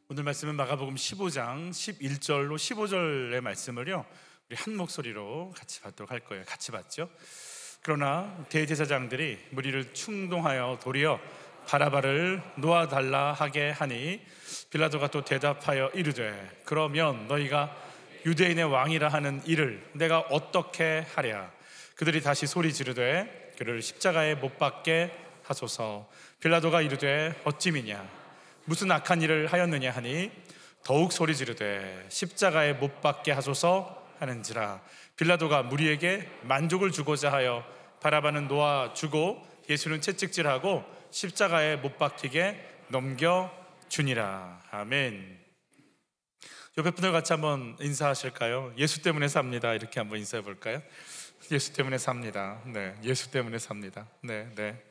오늘 말씀은 마가복음 15장 11절로 15절의 말씀을요 우리 한 목소리로 같이 받도록 할 거예요. 같이 받죠. 그러나 대제사장들이 무리를 충동하여 도리어 바라바를 놓아달라 하게 하니 빌라도가 또 대답하여 이르되 그러면 너희가 유대인의 왕이라 하는 이를 내가 어떻게 하랴. 그들이 다시 소리 지르되 그를 십자가에 못 박게 하소서. 빌라도가 이르되 어찌미냐 무슨 악한 일을 하였느냐 하니 더욱 소리 지르되 십자가에 못 박게 하소서 하는지라. 빌라도가 무리에게 만족을 주고자 하여 바라바는 놓아주고 예수는 채찍질하고 십자가에 못 박히게 넘겨주니라. 아멘. 옆에 분들 같이 한번 인사하실까요? 예수 때문에 삽니다. 이렇게 한번 인사해 볼까요? 예수 때문에 삽니다. 네, 예수 때문에 삽니다. 네, 네.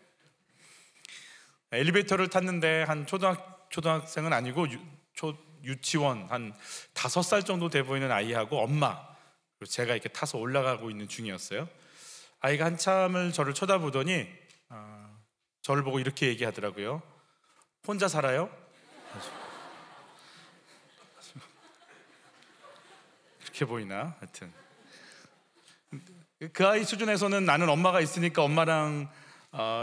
엘리베이터를 탔는데 한 초등학생은 아니고 유치원 한 5살 정도 돼 보이는 아이하고 엄마, 그리고 제가 이렇게 타서 올라가고 있는 중이었어요. 아이가 한참을 저를 쳐다보더니 저를 보고 이렇게 얘기하더라고요. 혼자 살아요? 그렇게 보이나? 하여튼 그 아이 수준에서는 나는 엄마가 있으니까 엄마랑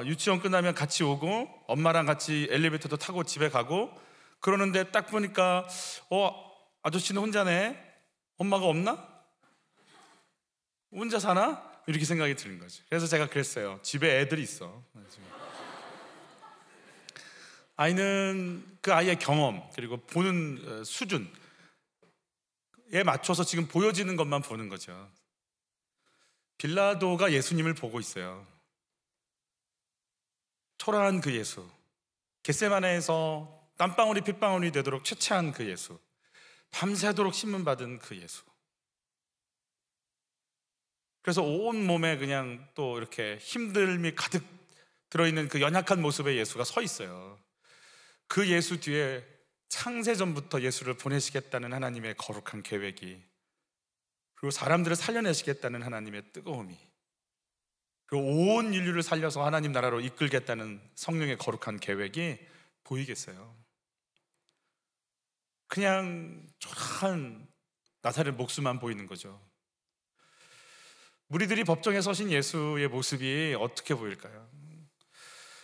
유치원 끝나면 같이 오고 엄마랑 같이 엘리베이터도 타고 집에 가고 그러는데 딱 보니까 아저씨는 혼자네? 엄마가 없나? 혼자 사나? 이렇게 생각이 드는 거죠. 그래서 제가 그랬어요. 집에 애들이 있어. 아이는 그 아이의 경험 그리고 보는 수준에 맞춰서 지금 보여지는 것만 보는 거죠. 빌라도가 예수님을 보고 있어요. 초라한 그 예수, 겟세마네에서 땀방울이 핏방울이 되도록 최체한 그 예수, 밤새도록 신문받은 그 예수. 그래서 온 몸에 그냥 또 이렇게 힘듦이 가득 들어있는 그 연약한 모습의 예수가 서 있어요. 그 예수 뒤에 창세전부터 예수를 보내시겠다는 하나님의 거룩한 계획이, 그리고 사람들을 살려내시겠다는 하나님의 뜨거움이, 그리고 온 인류를 살려서 하나님 나라로 이끌겠다는 성령의 거룩한 계획이 보이겠어요? 그냥 초라한 나사렛 목수만 보이는 거죠. 무리들이 법정에 서신 예수의 모습이 어떻게 보일까요?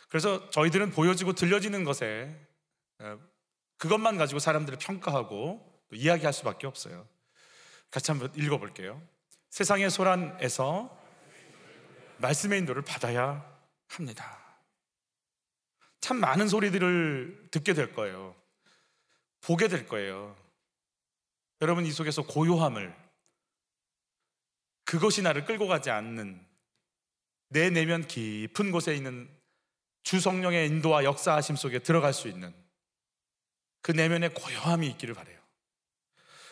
그래서 저희들은 보여지고 들려지는 것에 그것만 가지고 사람들을 평가하고 또 이야기할 수밖에 없어요. 같이 한번 읽어볼게요. 세상의 소란에서 말씀의 인도를 받아야 합니다. 참 많은 소리들을 듣게 될 거예요. 보게 될 거예요. 여러분, 이 속에서 고요함을, 그것이 나를 끌고 가지 않는 내 내면 깊은 곳에 있는 주 성령의 인도와 역사하심 속에 들어갈 수 있는 그 내면의 고요함이 있기를 바라요.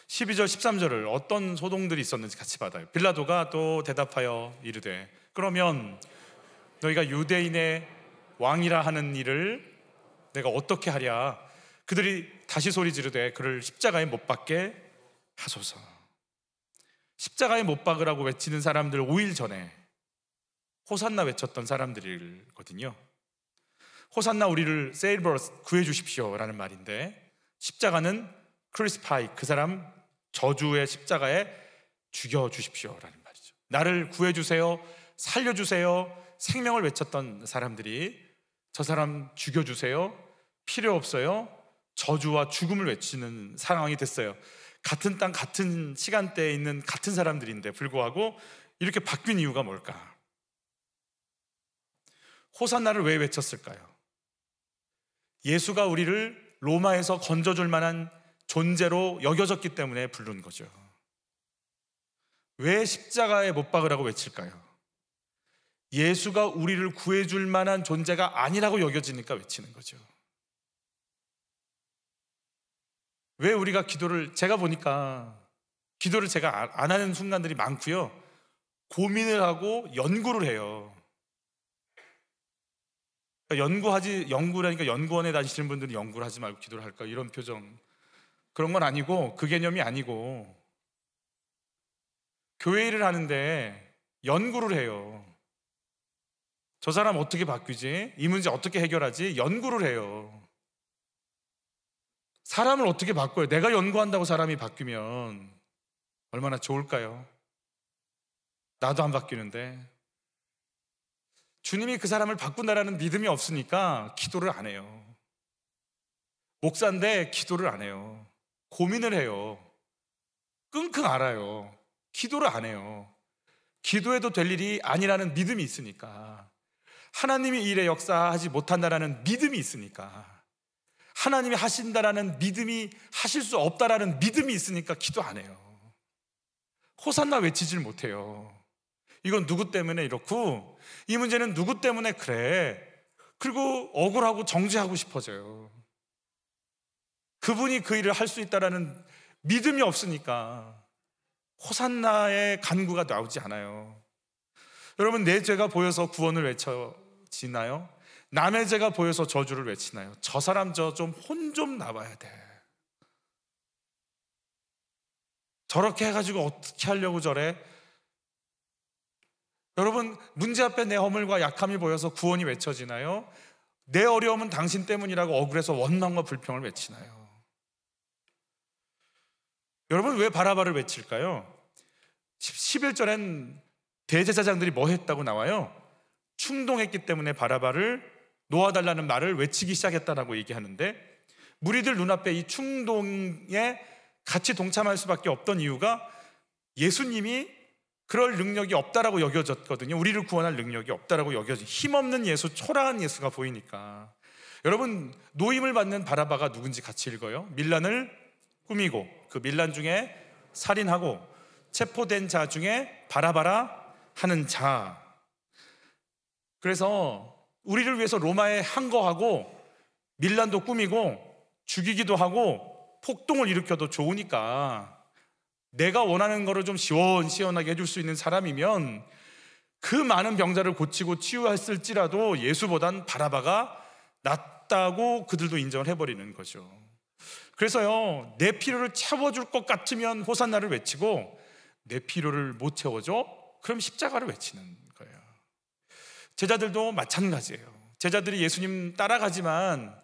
12절 13절을 어떤 소동들이 있었는지 같이 받아요. 빌라도가 또 대답하여 이르되 그러면 너희가 유대인의 왕이라 하는 일을 내가 어떻게 하랴. 그들이 다시 소리 지르되 그를 십자가에 못 박게 하소서. 십자가에 못 박으라고 외치는 사람들 5일 전에 호산나 외쳤던 사람들이거든요. 호산나 우리를 세일버스 구해 주십시오 라는 말인데, 십자가는 크리스파이, 그 사람 저주의 십자가에 죽여 주십시오 라는 말이죠. 나를 구해 주세요, 살려 주세요, 생명을 외쳤던 사람들이 저 사람 죽여 주세요, 필요 없어요, 저주와 죽음을 외치는 상황이 됐어요. 같은 땅 같은 시간대에 있는 같은 사람들인데 불구하고 이렇게 바뀐 이유가 뭘까? 호산나를 왜 외쳤을까요? 예수가 우리를 로마에서 건져줄 만한 존재로 여겨졌기 때문에 부른 거죠. 왜 십자가에 못 박으라고 외칠까요? 예수가 우리를 구해줄 만한 존재가 아니라고 여겨지니까 외치는 거죠. 왜 우리가 제가 보니까 기도를 제가 안 하는 순간들이 많고요, 고민을 하고 연구를 해요. 연구라니까 연구원에 다니시는 분들은 연구를 하지 말고 기도를 할까, 이런 표정. 그런 건 아니고, 그 개념이 아니고, 교회 일을 하는데 연구를 해요. 저 사람 어떻게 바뀌지? 이 문제 어떻게 해결하지? 연구를 해요. 사람을 어떻게 바꿔요? 내가 연구한다고 사람이 바뀌면 얼마나 좋을까요? 나도 안 바뀌는데. 주님이 그 사람을 바꾼다라는 믿음이 없으니까 기도를 안 해요. 목사인데 기도를 안 해요. 고민을 해요. 끙끙 앓아요. 기도를 안 해요. 기도해도 될 일이 아니라는 믿음이 있으니까. 하나님이 이 일에 역사하지 못한다라는 믿음이 있으니까. 하나님이 하신다라는 믿음이, 하실 수 없다라는 믿음이 있으니까 기도 안 해요. 호산나 외치질 못해요. 이건 누구 때문에 이렇고, 이 문제는 누구 때문에 그래. 그리고 억울하고 정죄하고 싶어져요. 그분이 그 일을 할 수 있다라는 믿음이 없으니까 호산나의 간구가 나오지 않아요. 여러분, 내 죄가 보여서 구원을 외쳐지나요? 남의 죄가 보여서 저주를 외치나요? 저 사람 저 좀 혼 좀 나봐야 돼. 저렇게 해가지고 어떻게 하려고 저래? 여러분, 문제 앞에 내 허물과 약함이 보여서 구원이 외쳐지나요? 내 어려움은 당신 때문이라고 억울해서 원망과 불평을 외치나요? 여러분, 왜 바라바를 외칠까요? 11절엔 대제사장들이 뭐 했다고 나와요? 충동했기 때문에 바라바를 놓아달라는 말을 외치기 시작했다라고 얘기하는데, 무리들 눈앞에 이 충동에 같이 동참할 수밖에 없던 이유가 예수님이 그럴 능력이 없다라고 여겨졌거든요. 우리를 구원할 능력이 없다라고 여겨진, 힘없는 예수, 초라한 예수가 보이니까. 여러분, 노임을 받는 바라바가 누군지 같이 읽어요. 밀란을 꾸미고 그 밀란 중에 살인하고 체포된 자 중에 바라바라 하는 자. 그래서 우리를 위해서 로마에 항거하고 밀란도 꾸미고 죽이기도 하고 폭동을 일으켜도 좋으니까 내가 원하는 거를 좀 시원시원하게 해줄 수 있는 사람이면 그 많은 병자를 고치고 치유했을지라도 예수보단 바라바가 낫다고 그들도 인정을 해버리는 거죠. 그래서요, 내 필요를 채워줄 것 같으면 호산나를 외치고, 내 필요를 못 채워줘? 그럼 십자가를 외치는 거예요. 제자들도 마찬가지예요. 제자들이 예수님 따라가지만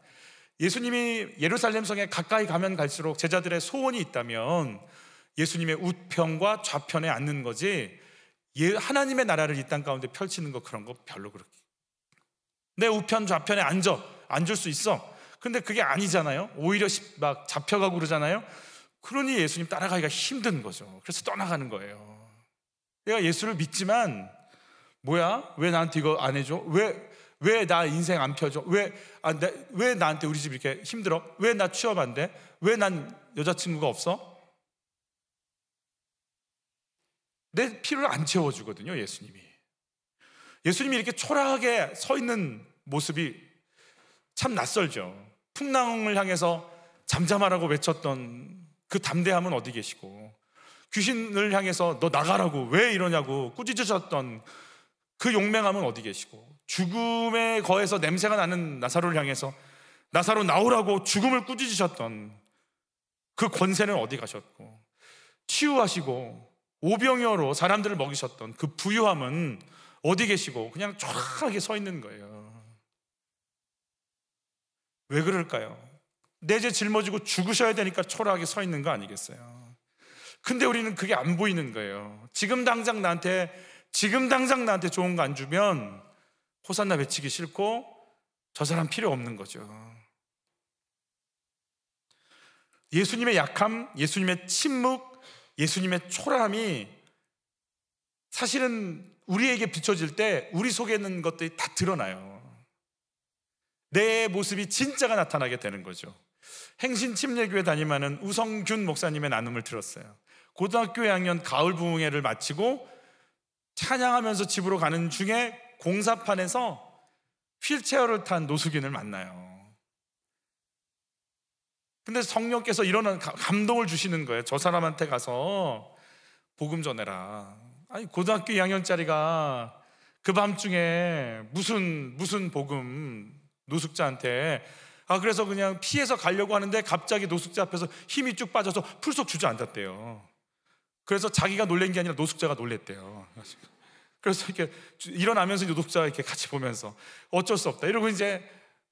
예수님이 예루살렘 성에 가까이 가면 갈수록 제자들의 소원이 있다면 예수님의 우편과 좌편에 앉는 거지, 하나님의 나라를 이 땅 가운데 펼치는 거, 그런 거 별로 그렇게. 내 우편 좌편에 앉을 수 있어. 근데 그게 아니잖아요. 오히려 막 잡혀가고 그러잖아요. 그러니 예수님 따라가기가 힘든 거죠. 그래서 떠나가는 거예요. 내가 예수를 믿지만 뭐야? 왜 나한테 이거 안 해줘? 왜 나 인생 안 펴줘? 왜 나한테 우리 집 이렇게 힘들어? 왜 나 취업 안 돼? 왜 난 여자친구가 없어? 내 필요를 안 채워주거든요, 예수님이. 예수님이 이렇게 초라하게 서 있는 모습이 참 낯설죠. 풍랑을 향해서 잠잠하라고 외쳤던 그 담대함은 어디 계시고, 귀신을 향해서 너 나가라고 왜 이러냐고 꾸짖으셨던 그 용맹함은 어디 계시고, 죽음에 거해서 냄새가 나는 나사로를 향해서 나사로 나오라고 죽음을 꾸짖으셨던 그 권세는 어디 가셨고, 치유하시고 오병이어로 사람들을 먹이셨던 그 부유함은 어디 계시고 그냥 초라하게 서 있는 거예요. 왜 그럴까요? 내 죄 짊어지고 죽으셔야 되니까 초라하게 서 있는 거 아니겠어요? 근데 우리는 그게 안 보이는 거예요. 지금 당장 나한테 좋은 거 안 주면 호산나 외치기 싫고 저 사람 필요 없는 거죠. 예수님의 약함, 예수님의 침묵, 예수님의 초라함이 사실은 우리에게 비춰질 때 우리 속에 있는 것들이 다 드러나요. 내 모습이 진짜가 나타나게 되는 거죠. 행신침례교회 다니면은 우성균 목사님의 나눔을 들었어요. 고등학교 2학년 가을 부흥회를 마치고 찬양하면서 집으로 가는 중에 공사판에서 휠체어를 탄 노숙인을 만나요. 근데 성령께서 이런 감동을 주시는 거예요. 저 사람한테 가서 복음 전해라. 아니, 고등학교 2학년짜리가 그 밤중에 무슨 복음, 노숙자한테. 그래서 그냥 피해서 가려고 하는데 갑자기 노숙자 앞에서 힘이 쭉 빠져서 풀썩 주저앉았대요. 그래서 자기가 놀란 게 아니라 노숙자가 놀랬대요. 그래서 이렇게 일어나면서 노숙자가 이렇게 같이 보면서 어쩔 수 없다 이러고 이제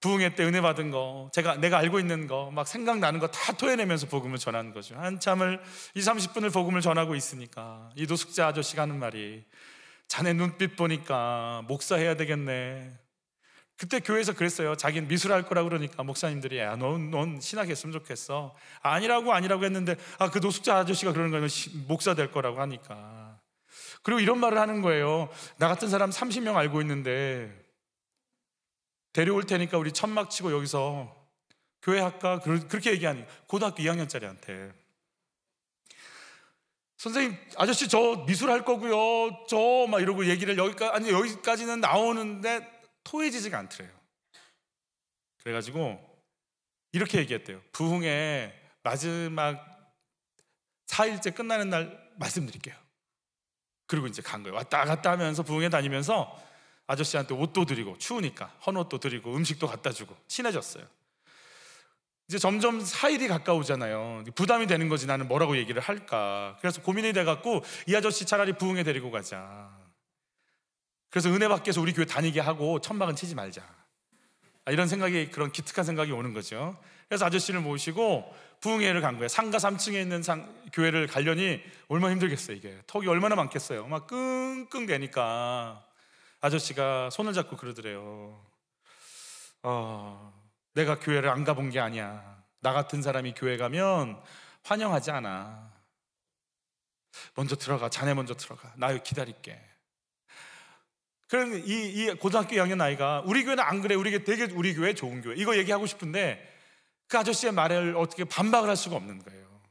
부흥회 때 은혜 받은 거, 내가 알고 있는 거, 막 생각나는 거 다 토해내면서 복음을 전하는 거죠. 한참을 20-30분을 복음을 전하고 있으니까 이 노숙자 아저씨가 하는 말이, 자네 눈빛 보니까 목사해야 되겠네. 그때 교회에서 그랬어요. 자기는 미술할 거라고 그러니까 목사님들이, 야, 넌 신학했으면 좋겠어. 아니라고 했는데, 그 노숙자 아저씨가 그러는 거면 목사 될 거라고 하니까. 그리고 이런 말을 하는 거예요. 나 같은 사람 30명 알고 있는데 데려올 테니까 우리 천막 치고 여기서 교회 할까? 그렇게 얘기하니, 고등학교 2학년짜리한테. 선생님, 아저씨 저 미술 할 거고요, 저 막 이러고 얘기를 여기까지는 나오는데 토해지지가 않더래요. 그래가지고 이렇게 얘기했대요. 부흥회 마지막 4일째 끝나는 날 말씀드릴게요. 그리고 이제 간 거예요. 왔다 갔다 하면서 부흥회 다니면서 아저씨한테 옷도 드리고, 추우니까 헌옷도 드리고 음식도 갖다 주고 친해졌어요. 이제 점점 4일이 가까우잖아요. 부담이 되는 거지, 나는 뭐라고 얘기를 할까. 그래서 고민이 돼갖고, 이 아저씨 차라리 부흥회 데리고 가자. 그래서 은혜 받기 위해서 우리 교회 다니게 하고 천막은 치지 말자, 이런 생각이, 그런 기특한 생각이 오는 거죠. 그래서 아저씨를 모시고 부흥회를 간 거예요. 상가 3층에 있는 교회를 가려니 얼마나 힘들겠어요. 이게 턱이 얼마나 많겠어요. 막 끙끙 대니까 아저씨가 손을 잡고 그러더래요. 내가 교회를 안 가본 게 아니야. 나 같은 사람이 교회 가면 환영하지 않아. 먼저 들어가, 자네 먼저 들어가. 나 여기 기다릴게. 그럼 이 고등학교 2학년 아이가, 우리 교회는 안 그래, 우리 교회 좋은 교회, 이거 얘기하고 싶은데 그 아저씨의 말을 어떻게 반박을 할 수가 없는 거예요.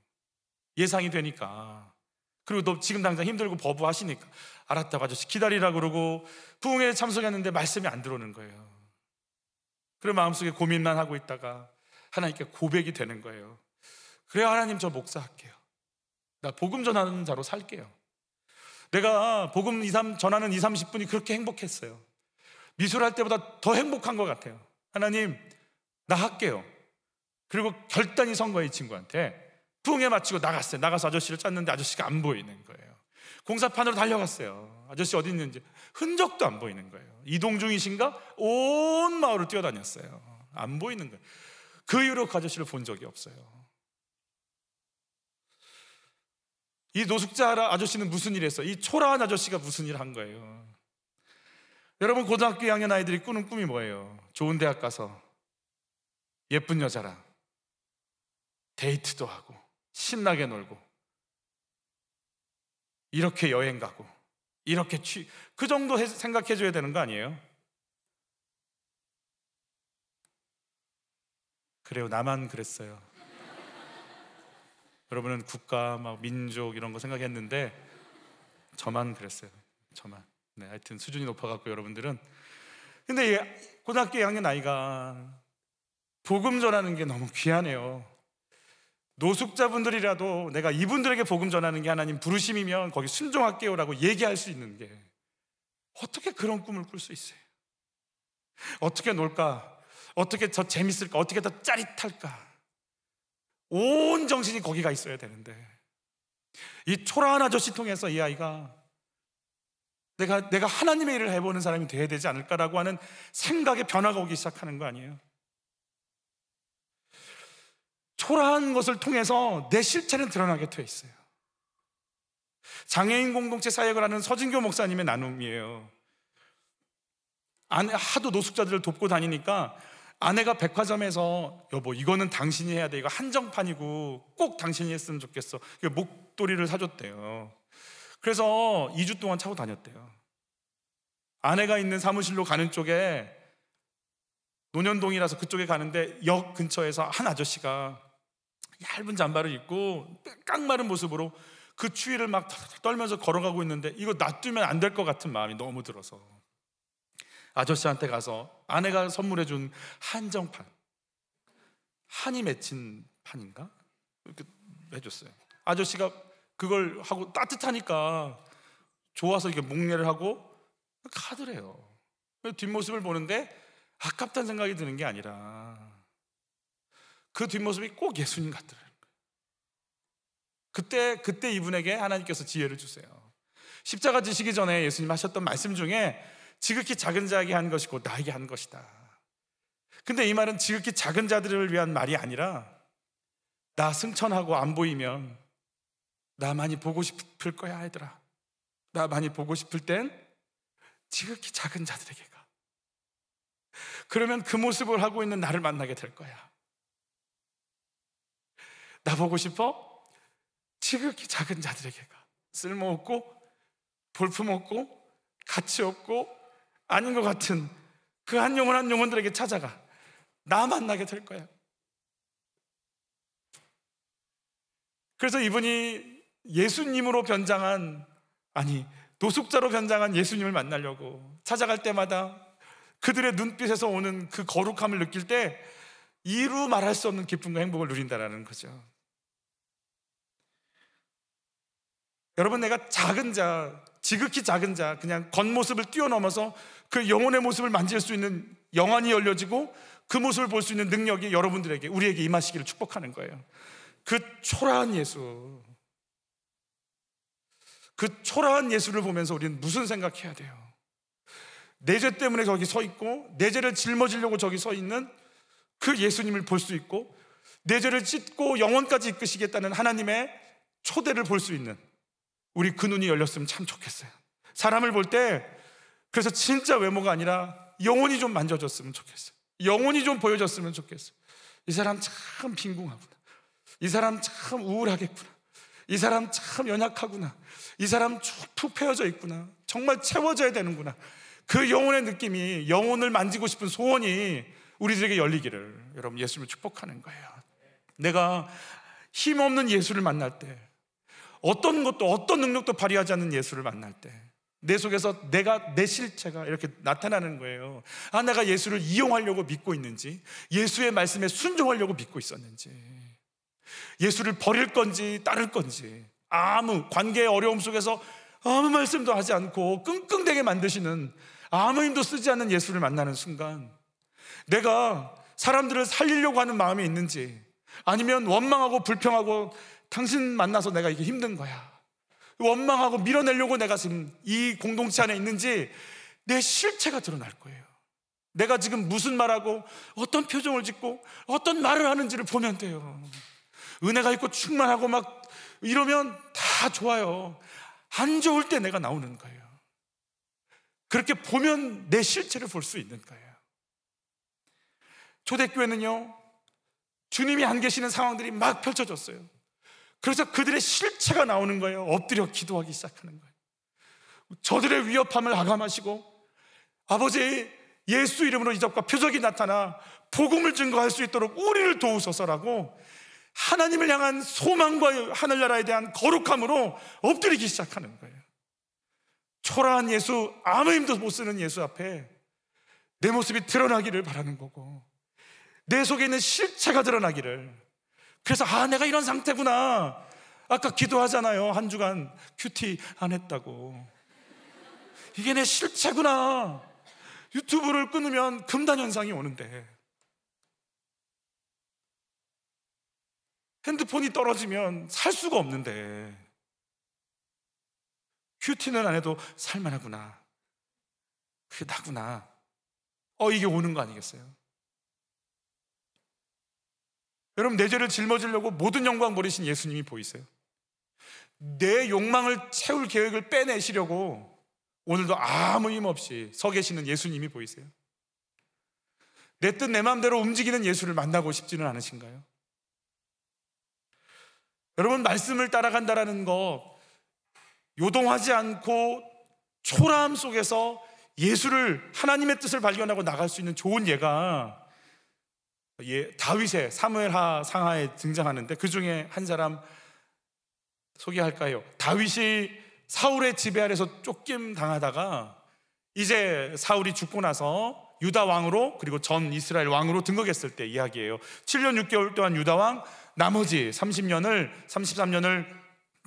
예상이 되니까. 그리고 너 지금 당장 힘들고 버부하시니까 알았다고 아저씨 기다리라 그러고 부흥회에 참석했는데 말씀이 안 들어오는 거예요. 그런 마음속에 고민만 하고 있다가 하나님께 고백이 되는 거예요. 그래요, 하나님, 저 목사할게요. 나 복음 전하는 자로 살게요. 내가 복음 전하는 20-30분이 그렇게 행복했어요. 미술할 때보다 더 행복한 것 같아요. 하나님, 나 할게요. 그리고 결단이 선 거예요. 이 친구한테. 부흥회 마치고 나갔어요. 나가서 아저씨를 찾는데 아저씨가 안 보이는 거예요. 공사판으로 달려갔어요. 아저씨 어디 있는지 흔적도 안 보이는 거예요. 이동 중이신가? 온 마을을 뛰어다녔어요. 안 보이는 거예요. 그 이후로 그 아저씨를 본 적이 없어요. 이 노숙자 아저씨는 무슨 일 했어요? 이 초라한 아저씨가 무슨 일을 한 거예요? 여러분, 고등학교 2학년 아이들이 꾸는 꿈이 뭐예요? 좋은 대학 가서 예쁜 여자랑 데이트도 하고 신나게 놀고 이렇게 여행 가고 이렇게 그 정도 생각해 줘야 되는 거 아니에요? 그래요, 나만 그랬어요. 여러분은 국가, 막 민족 이런 거 생각했는데 저만 그랬어요. 저만. 네, 하여튼 수준이 높아갖고 여러분들은. 근데 이 고등학교 2학년 아이가 복음 전하는 게 너무 귀하네요. 노숙자분들이라도 내가 이분들에게 복음 전하는 게 하나님 부르심이면 거기 순종할게요라고 얘기할 수 있는 게, 어떻게 그런 꿈을 꿀 수 있어요? 어떻게 놀까? 어떻게 더 재밌을까? 어떻게 더 짜릿할까? 온 정신이 거기가 있어야 되는데, 이 초라한 아저씨 통해서 이 아이가 내가 하나님의 일을 해보는 사람이 돼야 되지 않을까라고 하는 생각의 변화가 오기 시작하는 거 아니에요? 초라한 것을 통해서 내 실체는 드러나게 되어 있어요. 장애인 공동체 사역을 하는 서진교 목사님의 나눔이에요. 하도 노숙자들을 돕고 다니니까 아내가 백화점에서, 여보, 이거는 당신이 해야 돼, 이거 한정판이고 꼭 당신이 했으면 좋겠어, 목도리를 사줬대요. 그래서 2주 동안 차고 다녔대요. 아내가 있는 사무실로 가는 쪽에, 논현동이라서 그쪽에 가는데 역 근처에서 한 아저씨가 얇은 잠바를 입고 깡마른 모습으로 그 추위를 막 떨면서 걸어가고 있는데, 이거 놔두면 안 될 것 같은 마음이 너무 들어서 아저씨한테 가서 아내가 선물해준 한정판, 한이 맺힌 판인가? 이렇게 해줬어요. 아저씨가 그걸 하고 따뜻하니까 좋아서 이렇게 목례를 하고 가더래요. 뒷모습을 보는데 아깝다는 생각이 드는 게 아니라 그 뒷모습이 꼭 예수님 같더라고요. 그때 이분에게 하나님께서 지혜를 주세요. 십자가 지시기 전에 예수님 하셨던 말씀 중에 지극히 작은 자에게 한 것이고 나에게 한 것이다. 근데 이 말은 지극히 작은 자들을 위한 말이 아니라 나 승천하고 안 보이면 나 많이 보고 싶을 거야 얘들아. 나 많이 보고 싶을 땐 지극히 작은 자들에게 가. 그러면 그 모습을 하고 있는 나를 만나게 될 거야. 나 보고 싶어? 지극히 작은 자들에게 가. 쓸모없고 볼품없고 가치없고 아닌 것 같은 그 한 영혼들에게 찾아가. 나 만나게 될 거야. 그래서 이분이 예수님으로 변장한, 아니 노숙자로 변장한 예수님을 만나려고 찾아갈 때마다 그들의 눈빛에서 오는 그 거룩함을 느낄 때 이루 말할 수 없는 기쁨과 행복을 누린다라는 거죠. 여러분, 내가 작은 자, 지극히 작은 자, 그냥 겉모습을 뛰어넘어서 그 영혼의 모습을 만질 수 있는 영안이 열려지고 그 모습을 볼 수 있는 능력이 여러분들에게, 우리에게 임하시기를 축복하는 거예요. 그 초라한 예수, 그 초라한 예수를 보면서 우리는 무슨 생각해야 돼요? 내 죄 때문에 저기 서 있고 내 죄를 짊어지려고 저기 서 있는 그 예수님을 볼 수 있고 내 죄를 찢고 영원까지 이끄시겠다는 하나님의 초대를 볼 수 있는 우리 그 눈이 열렸으면 참 좋겠어요. 사람을 볼 때 그래서 진짜 외모가 아니라 영혼이 좀 만져졌으면 좋겠어요. 영혼이 좀 보여졌으면 좋겠어요. 이 사람 참 빈궁하구나. 이 사람 참 우울하겠구나. 이 사람 참 연약하구나. 이 사람 푹 패여져 있구나. 정말 채워져야 되는구나. 그 영혼의 느낌이, 영혼을 만지고 싶은 소원이 우리들에게 열리기를 여러분 예수님을 축복하는 거예요. 내가 힘없는 예수를 만날 때, 어떤 것도 어떤 능력도 발휘하지 않는 예수를 만날 때 내 속에서 내 실체가 이렇게 나타나는 거예요. 아, 내가 예수를 이용하려고 믿고 있는지, 예수의 말씀에 순종하려고 믿고 있었는지, 예수를 버릴 건지 따를 건지, 아무 관계의 어려움 속에서 아무 말씀도 하지 않고 끙끙대게 만드시는, 아무 힘도 쓰지 않는 예수를 만나는 순간 내가 사람들을 살리려고 하는 마음이 있는지, 아니면 원망하고 불평하고 당신 만나서 내가 이게 힘든 거야, 원망하고 밀어내려고 내가 지금 이 공동체 안에 있는지 내 실체가 드러날 거예요. 내가 지금 무슨 말하고 어떤 표정을 짓고 어떤 말을 하는지를 보면 돼요. 은혜가 있고 충만하고 막 이러면 다 좋아요. 안 좋을 때 내가 나오는 거예요. 그렇게 보면 내 실체를 볼 수 있는 거예요. 초대교회는요, 주님이 안 계시는 상황들이 막 펼쳐졌어요. 그래서 그들의 실체가 나오는 거예요. 엎드려 기도하기 시작하는 거예요. 저들의 위협함을 아감하시고 아버지 예수 이름으로 이적과 표적이 나타나 복음을 증거할 수 있도록 우리를 도우소서라고 하나님을 향한 소망과 하늘나라에 대한 거룩함으로 엎드리기 시작하는 거예요. 초라한 예수, 아무 힘도 못 쓰는 예수 앞에 내 모습이 드러나기를 바라는 거고, 내 속에 있는 실체가 드러나기를. 그래서 내가 이런 상태구나. 아까 기도하잖아요. 한 주간 큐티 안 했다고. 이게 내 실체구나. 유튜브를 끊으면 금단 현상이 오는데, 핸드폰이 떨어지면 살 수가 없는데, 큐티는 안 해도 살만하구나. 그게 나구나. 이게 오는 거 아니겠어요? 여러분, 내 죄를 짊어지려고 모든 영광 버리신 예수님이 보이세요? 내 욕망을 채울 계획을 빼내시려고 오늘도 아무 힘 없이 서 계시는 예수님이 보이세요? 내 뜻 내 마음대로 움직이는 예수를 만나고 싶지는 않으신가요? 여러분, 말씀을 따라간다라는 거, 요동하지 않고 초라함 속에서 예수를, 하나님의 뜻을 발견하고 나갈 수 있는 좋은 예가 다윗의 사무엘하 상하에 등장하는데, 그 중에 한 사람 소개할까요? 다윗이 사울의 지배 아래서 쫓김 당하다가 이제 사울이 죽고 나서 유다 왕으로, 그리고 전 이스라엘 왕으로 등극했을 때 이야기예요. 7년 6개월 동안 유다 왕, 나머지 33년을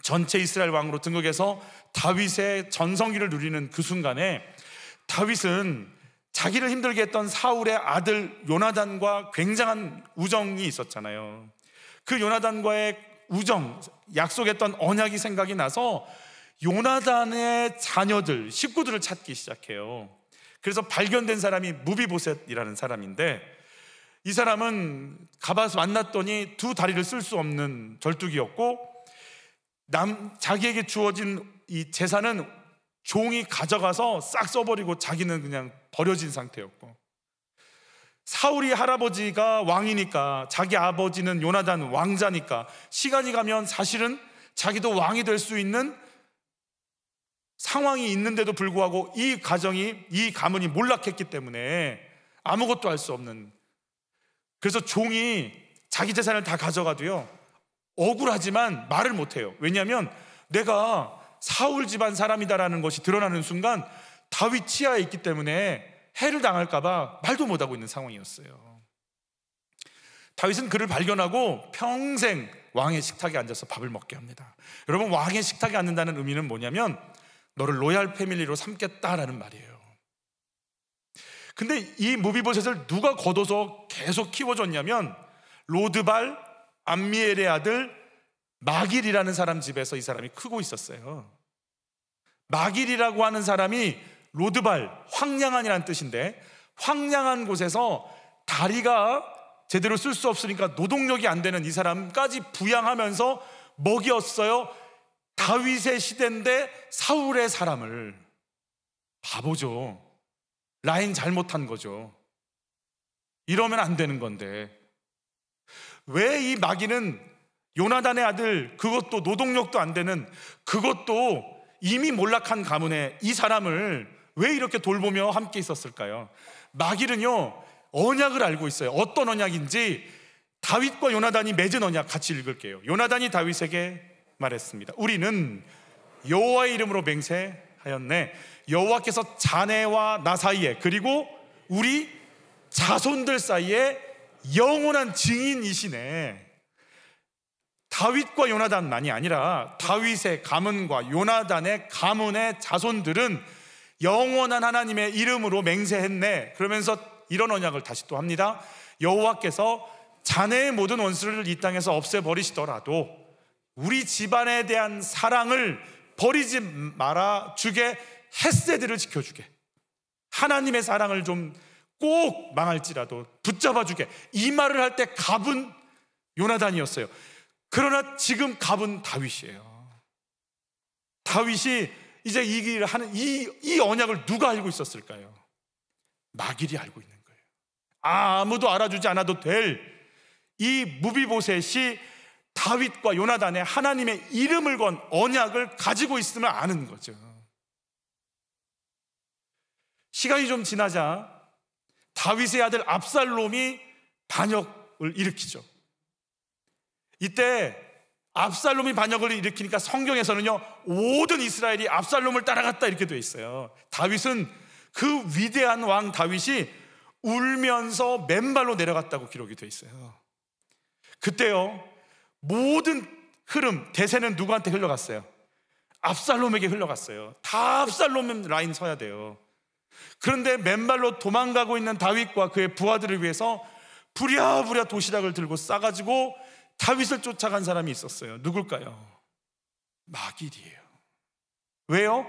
전체 이스라엘 왕으로 등극해서 다윗의 전성기를 누리는 그 순간에 다윗은 자기를 힘들게 했던 사울의 아들 요나단과 굉장한 우정이 있었잖아요. 그 요나단과의 우정, 약속했던 언약이 생각이 나서 요나단의 자녀들, 식구들을 찾기 시작해요. 그래서 발견된 사람이 무비보셋이라는 사람인데, 이 사람은 가봐서 만났더니 두 다리를 쓸 수 없는 절뚝이었고, 자기에게 주어진 이 재산은 종이 가져가서 싹 써버리고 자기는 그냥 버려진 상태였고, 사울이 할아버지가 왕이니까, 자기 아버지는 요나단 왕자니까 시간이 가면 사실은 자기도 왕이 될 수 있는 상황이 있는데도 불구하고 이 가문이 몰락했기 때문에 아무것도 할 수 없는, 그래서 종이 자기 재산을 다 가져가도요 억울하지만 말을 못해요. 왜냐하면 내가 사울 집안 사람이다라는 것이 드러나는 순간 다윗 치하에 있기 때문에 해를 당할까봐 말도 못하고 있는 상황이었어요. 다윗은 그를 발견하고 평생 왕의 식탁에 앉아서 밥을 먹게 합니다. 여러분, 왕의 식탁에 앉는다는 의미는 뭐냐면 너를 로얄 패밀리로 삼겠다라는 말이에요. 근데 이 무비보셋을 누가 걷어서 계속 키워줬냐면 로드발 암미엘의 아들 마길이라는 사람 집에서 이 사람이 크고 있었어요. 마길이라고 하는 사람이 로드발, 황량한이라는 뜻인데, 황량한 곳에서 다리가 제대로 쓸 수 없으니까 노동력이 안 되는 이 사람까지 부양하면서 먹였어요. 다윗의 시대인데 사울의 사람을. 바보죠. 라인 잘못한 거죠. 이러면 안 되는 건데 왜 이 마귀는 요나단의 아들, 그것도 노동력도 안 되는, 그것도 이미 몰락한 가문에 이 사람을 왜 이렇게 돌보며 함께 있었을까요? 마길은요 언약을 알고 있어요. 어떤 언약인지 다윗과 요나단이 맺은 언약 같이 읽을게요. 요나단이 다윗에게 말했습니다. 우리는 여호와의 이름으로 맹세하였네. 여호와께서 자네와 나 사이에, 그리고 우리 자손들 사이에 영원한 증인이시네. 다윗과 요나단만이 아니라 다윗의 가문과 요나단의 가문의 자손들은 영원한 하나님의 이름으로 맹세했네. 그러면서 이런 언약을 다시 또 합니다. 여호와께서 자네의 모든 원수를 이 땅에서 없애버리시더라도 우리 집안에 대한 사랑을 버리지 말아 주게, 헤세드를 지켜주게, 하나님의 사랑을 좀 꼭 망할지라도 붙잡아 주게, 이 말을 할 때 갑은 요나단이었어요. 그러나 지금 갑은 다윗이에요. 다윗이 이제 이 길을 하는 이 언약을 누가 알고 있었을까요? 마길이 알고 있는 거예요. 아무도 알아주지 않아도 될 이 무비보셋이 다윗과 요나단의 하나님의 이름을 건 언약을 가지고 있음을 아는 거죠. 시간이 좀 지나자 다윗의 아들 압살롬이 반역을 일으키죠. 이때 압살롬이 반역을 일으키니까 성경에서는요 모든 이스라엘이 압살롬을 따라갔다 이렇게 돼 있어요. 다윗은, 그 위대한 왕 다윗이 울면서 맨발로 내려갔다고 기록이 돼 있어요. 그때요 모든 흐름, 대세는 누구한테 흘러갔어요? 압살롬에게 흘러갔어요. 다 압살롬 라인 서야 돼요. 그런데 맨발로 도망가고 있는 다윗과 그의 부하들을 위해서 부랴부랴 도시락을 들고 싸가지고 다윗을 쫓아간 사람이 있었어요. 누굴까요? 마길이에요. 왜요?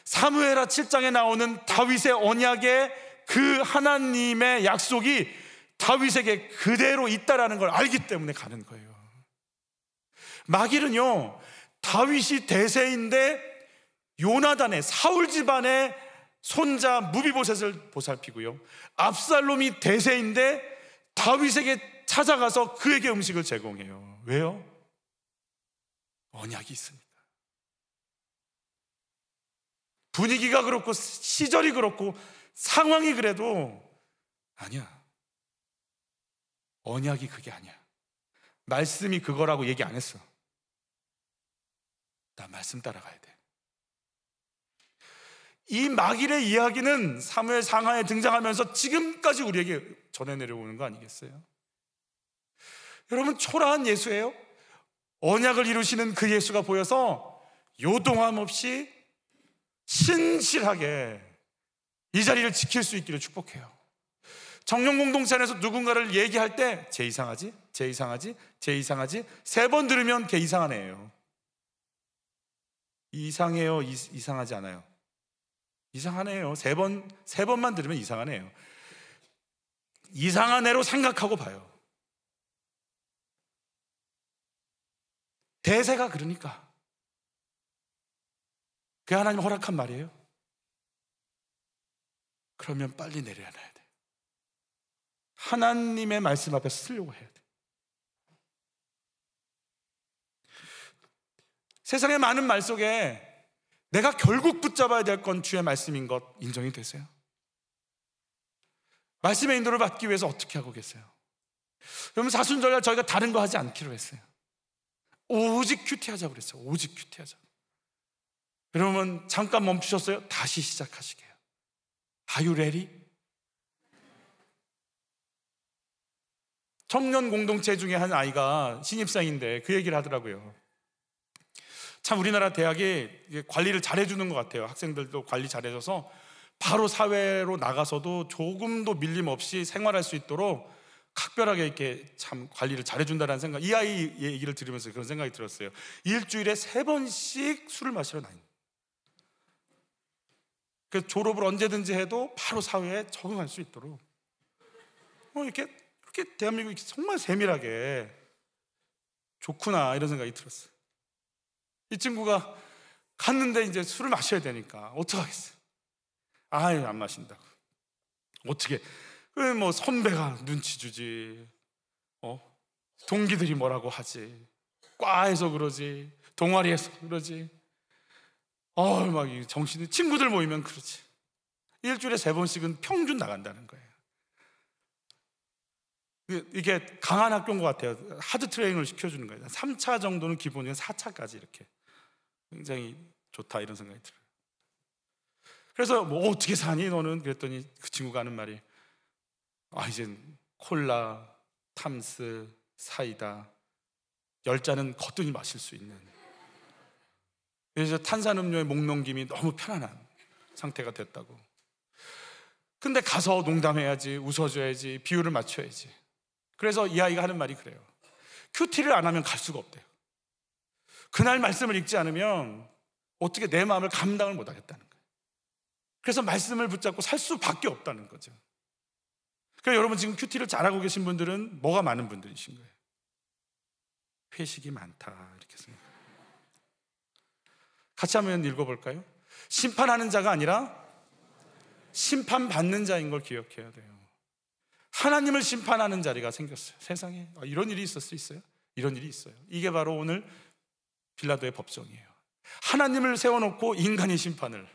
사무엘하 7장에 나오는 다윗의 언약의 그 하나님의 약속이 다윗에게 그대로 있다라는 걸 알기 때문에 가는 거예요. 마길은요 다윗이 대세인데 요나단의, 사울 집안의 손자 무비보셋을 보살피고요, 압살롬이 대세인데 다윗에게 찾아가서 그에게 음식을 제공해요. 왜요? 언약이 있으니까. 분위기가 그렇고 시절이 그렇고 상황이 그래도 아니야, 언약이 그게 아니야. 말씀이 그거라고 얘기 안 했어. 나 말씀 따라가야 돼. 이 마길의 이야기는 사무엘 상하에 등장하면서 지금까지 우리에게 전해 내려오는 거 아니겠어요? 여러분, 초라한 예수예요. 언약을 이루시는 그 예수가 보여서 요동함 없이 신실하게 이 자리를 지킬 수 있기를 축복해요. 정령 공동체 안에서 누군가를 얘기할 때 쟤 이상하지? 쟤 이상하지? 쟤 이상하지? 3번 들으면 걔 이상한 애예요. 이상해요? 이상하지 않아요? 이상한 애예요. 3번만 들으면 이상한 애예요. 이상한 애로 생각하고 봐요. 대세가 그러니까. 그게 하나님 허락한 말이에요. 그러면 빨리 내려놔야 돼. 하나님의 말씀 앞에 쓰려고 해야 돼. 세상의 많은 말 속에 내가 결국 붙잡아야 될 건 주의 말씀인 것 인정이 되세요? 말씀의 인도를 받기 위해서 어떻게 하고 계세요? 여러분, 사순절날 저희가 다른 거 하지 않기로 했어요. 오직 큐티하자고 그랬어요. 오직 큐티하자. 여러분, 잠깐 멈추셨어요? 다시 시작하시게요. Are you ready? 청년 공동체 중에 한 아이가 신입생인데 그 얘기를 하더라고요. 참 우리나라 대학이 관리를 잘해주는 것 같아요. 학생들도 관리 잘해줘서 바로 사회로 나가서도 조금도 밀림 없이 생활할 수 있도록 각별하게 이렇게 참 관리를 잘해준다는 생각, 이 아이 얘기를 들으면서 그런 생각이 들었어요. 일주일에 3번씩 술을 마시러 다니는. 그래서 졸업을 언제든지 해도 바로 사회에 적응할 수 있도록 이렇게 대한민국이 정말 세밀하게 좋구나 이런 생각이 들었어요. 이 친구가 갔는데 이제 술을 마셔야 되니까 어떡하겠어요? 아유, 안 마신다고. 어떻게? 뭐 선배가 눈치 주지, 동기들이 뭐라고 하지, 과에서 그러지, 동아리에서 그러지, 막 정신이, 친구들 모이면 그러지. 일주일에 3번씩은 평균 나간다는 거예요. 이게 강한 학교인 것 같아요. 하드 트레이닝을 시켜주는 거예요. 3차 정도는 기본이고 4차까지 이렇게 굉장히 좋다 이런 생각이 들어요. 그래서 뭐 어떻게 사니 너는? 그랬더니 그 친구가 하는 말이 이젠 콜라, 탐스, 사이다 10잔은 거뜬히 마실 수 있는, 그래서 탄산음료의 목넘김이 너무 편안한 상태가 됐다고. 근데 가서 농담해야지, 웃어줘야지, 비율을 맞춰야지. 그래서 이 아이가 하는 말이 그래요. 큐티를 안 하면 갈 수가 없대요. 그날 말씀을 읽지 않으면 어떻게 내 마음을 감당을 못 하겠다는 거예요. 그래서 말씀을 붙잡고 살 수밖에 없다는 거죠. 그러니까 여러분, 지금 큐티를 잘하고 계신 분들은 뭐가 많은 분들이신 거예요? 회식이 많다 이렇게 생각해요. 같이 한번 읽어볼까요? 심판하는 자가 아니라 심판받는 자인 걸 기억해야 돼요. 하나님을 심판하는 자리가 생겼어요. 세상에 이런 일이 있을 수 있어요? 이런 일이 있어요. 이게 바로 오늘 빌라도의 법정이에요. 하나님을 세워놓고 인간의 심판을.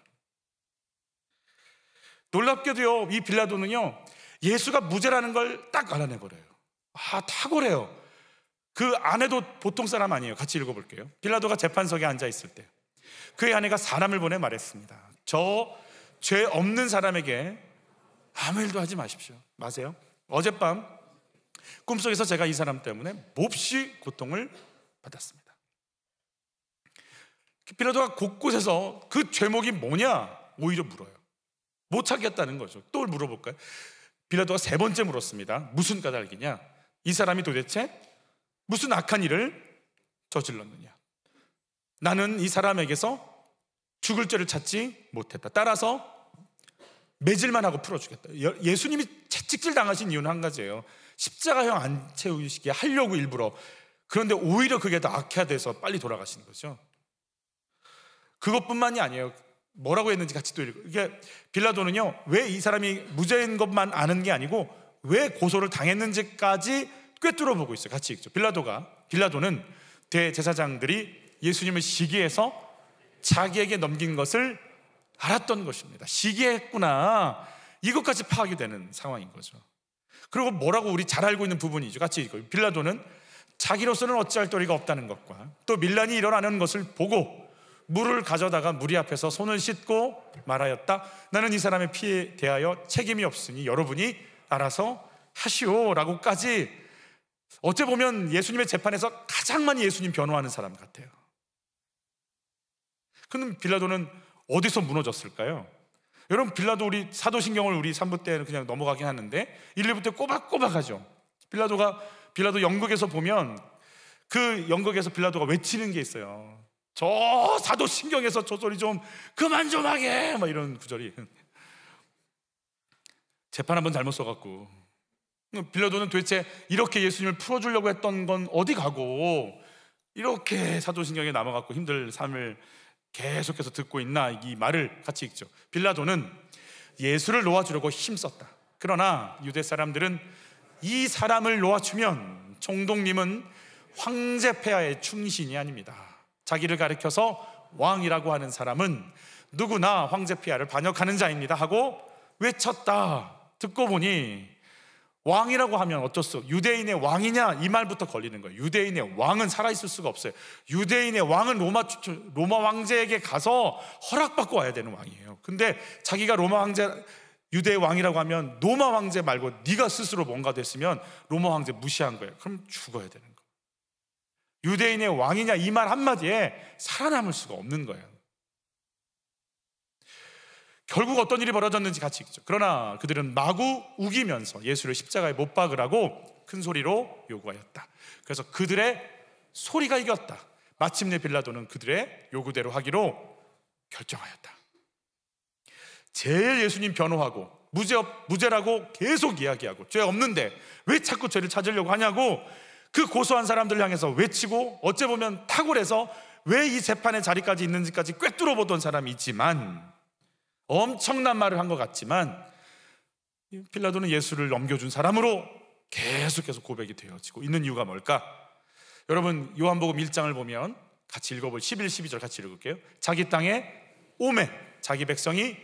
놀랍게도요, 이 빌라도는요 예수가 무죄라는 걸 딱 알아내버려요. 탁월해요. 그 아내도 보통 사람 아니에요. 같이 읽어볼게요. 빌라도가 재판석에 앉아있을 때 그의 아내가 사람을 보내 말했습니다. 저 죄 없는 사람에게 아무 일도 하지 마십시오. 마세요. 어젯밤 꿈속에서 제가 이 사람 때문에 몹시 고통을 받았습니다. 빌라도가 곳곳에서 그 죄목이 뭐냐 오히려 물어요. 못 찾겠다는 거죠. 또 물어볼까요? 빌라도가 3번째 물었습니다. 무슨 까닭이냐? 이 사람이 도대체 무슨 악한 일을 저질렀느냐? 나는 이 사람에게서 죽을 죄를 찾지 못했다. 따라서 매질만 하고 풀어주겠다. 예수님이 채찍질 당하신 이유는 한 가지예요. 십자가형 안 채우시게 하려고 일부러. 그런데 오히려 그게 더 악화돼서 빨리 돌아가신 거죠. 그것뿐만이 아니에요. 뭐라고 했는지 같이 또 읽어요. 이게 빌라도는요, 왜 이 사람이 무죄인 것만 아는 게 아니고 왜 고소를 당했는지까지 꿰뚫어보고 있어요. 같이 읽죠. 빌라도는 대제사장들이 예수님을 시기해서 자기에게 넘긴 것을 알았던 것입니다. 시기했구나, 이것까지 파악이 되는 상황인 거죠. 그리고 뭐라고 우리 잘 알고 있는 부분이죠. 같이 읽어요. 빌라도는 자기로서는 어찌할 도리가 없다는 것과 또 밀란이 일어나는 것을 보고 물을 가져다가 무리 앞에서 손을 씻고 말하였다. 나는 이 사람의 피에 대하여 책임이 없으니 여러분이 알아서 하시오 라고까지. 어째 보면 예수님의 재판에서 가장 많이 예수님 변호하는 사람 같아요. 그럼 빌라도는 어디서 무너졌을까요? 여러분, 빌라도 우리 사도신경을 우리 3부 때는 그냥 넘어가긴 하는데 1, 2부 때 꼬박꼬박 하죠. 빌라도 연극에서 보면 그 연극에서 빌라도가 외치는 게 있어요. 저 사도신경에서 저 소리 좀 그만 좀 하게, 막 이런 구절이. 재판 한번 잘못 써갖고 빌라도는 도대체 이렇게 예수님을 풀어주려고 했던 건 어디 가고 이렇게 사도신경에 남아갖고 힘들 삶을 계속해서 듣고 있나, 이 말을 같이 읽죠. 빌라도는 예수를 놓아주려고 힘썼다. 그러나 유대 사람들은 이 사람을 놓아주면 총독님은 황제 폐하의 충신이 아닙니다. 자기를 가리켜서 왕이라고 하는 사람은 누구나 황제 폐하를 반역하는 자입니다 하고 외쳤다. 듣고 보니 왕이라고 하면 어쩔 수 없어. 유대인의 왕이냐, 이 말부터 걸리는 거예요. 유대인의 왕은 살아있을 수가 없어요. 유대인의 왕은 로마 황제에게 가서 허락받고 와야 되는 왕이에요. 근데 자기가 로마 황제, 유대의 왕이라고 하면 로마 황제 말고 네가 스스로 뭔가 됐으면 로마 황제 무시한 거예요. 그럼 죽어야 되는 거예요. 유대인의 왕이냐, 이 말 한마디에 살아남을 수가 없는 거예요. 결국 어떤 일이 벌어졌는지 같이 읽죠. 그러나 그들은 마구 우기면서 예수를 십자가에 못 박으라고 큰 소리로 요구하였다. 그래서 그들의 소리가 이겼다. 마침내 빌라도는 그들의 요구대로 하기로 결정하였다. 제일 예수님 변호하고 무죄라고 계속 이야기하고 죄 없는데 왜 자꾸 죄를 찾으려고 하냐고 그 고소한 사람들을 향해서 외치고, 어째 보면 탁월해서 왜 이 재판의 자리까지 있는지까지 꿰뚫어 보던 사람이지만, 엄청난 말을 한 것 같지만 빌라도는 예수를 넘겨준 사람으로 계속해서 고백이 되어지고 있는 이유가 뭘까? 여러분, 요한복음 1장을 보면 같이 읽어볼 11, 12절 같이 읽을게요. 자기 땅에 오매 자기 백성이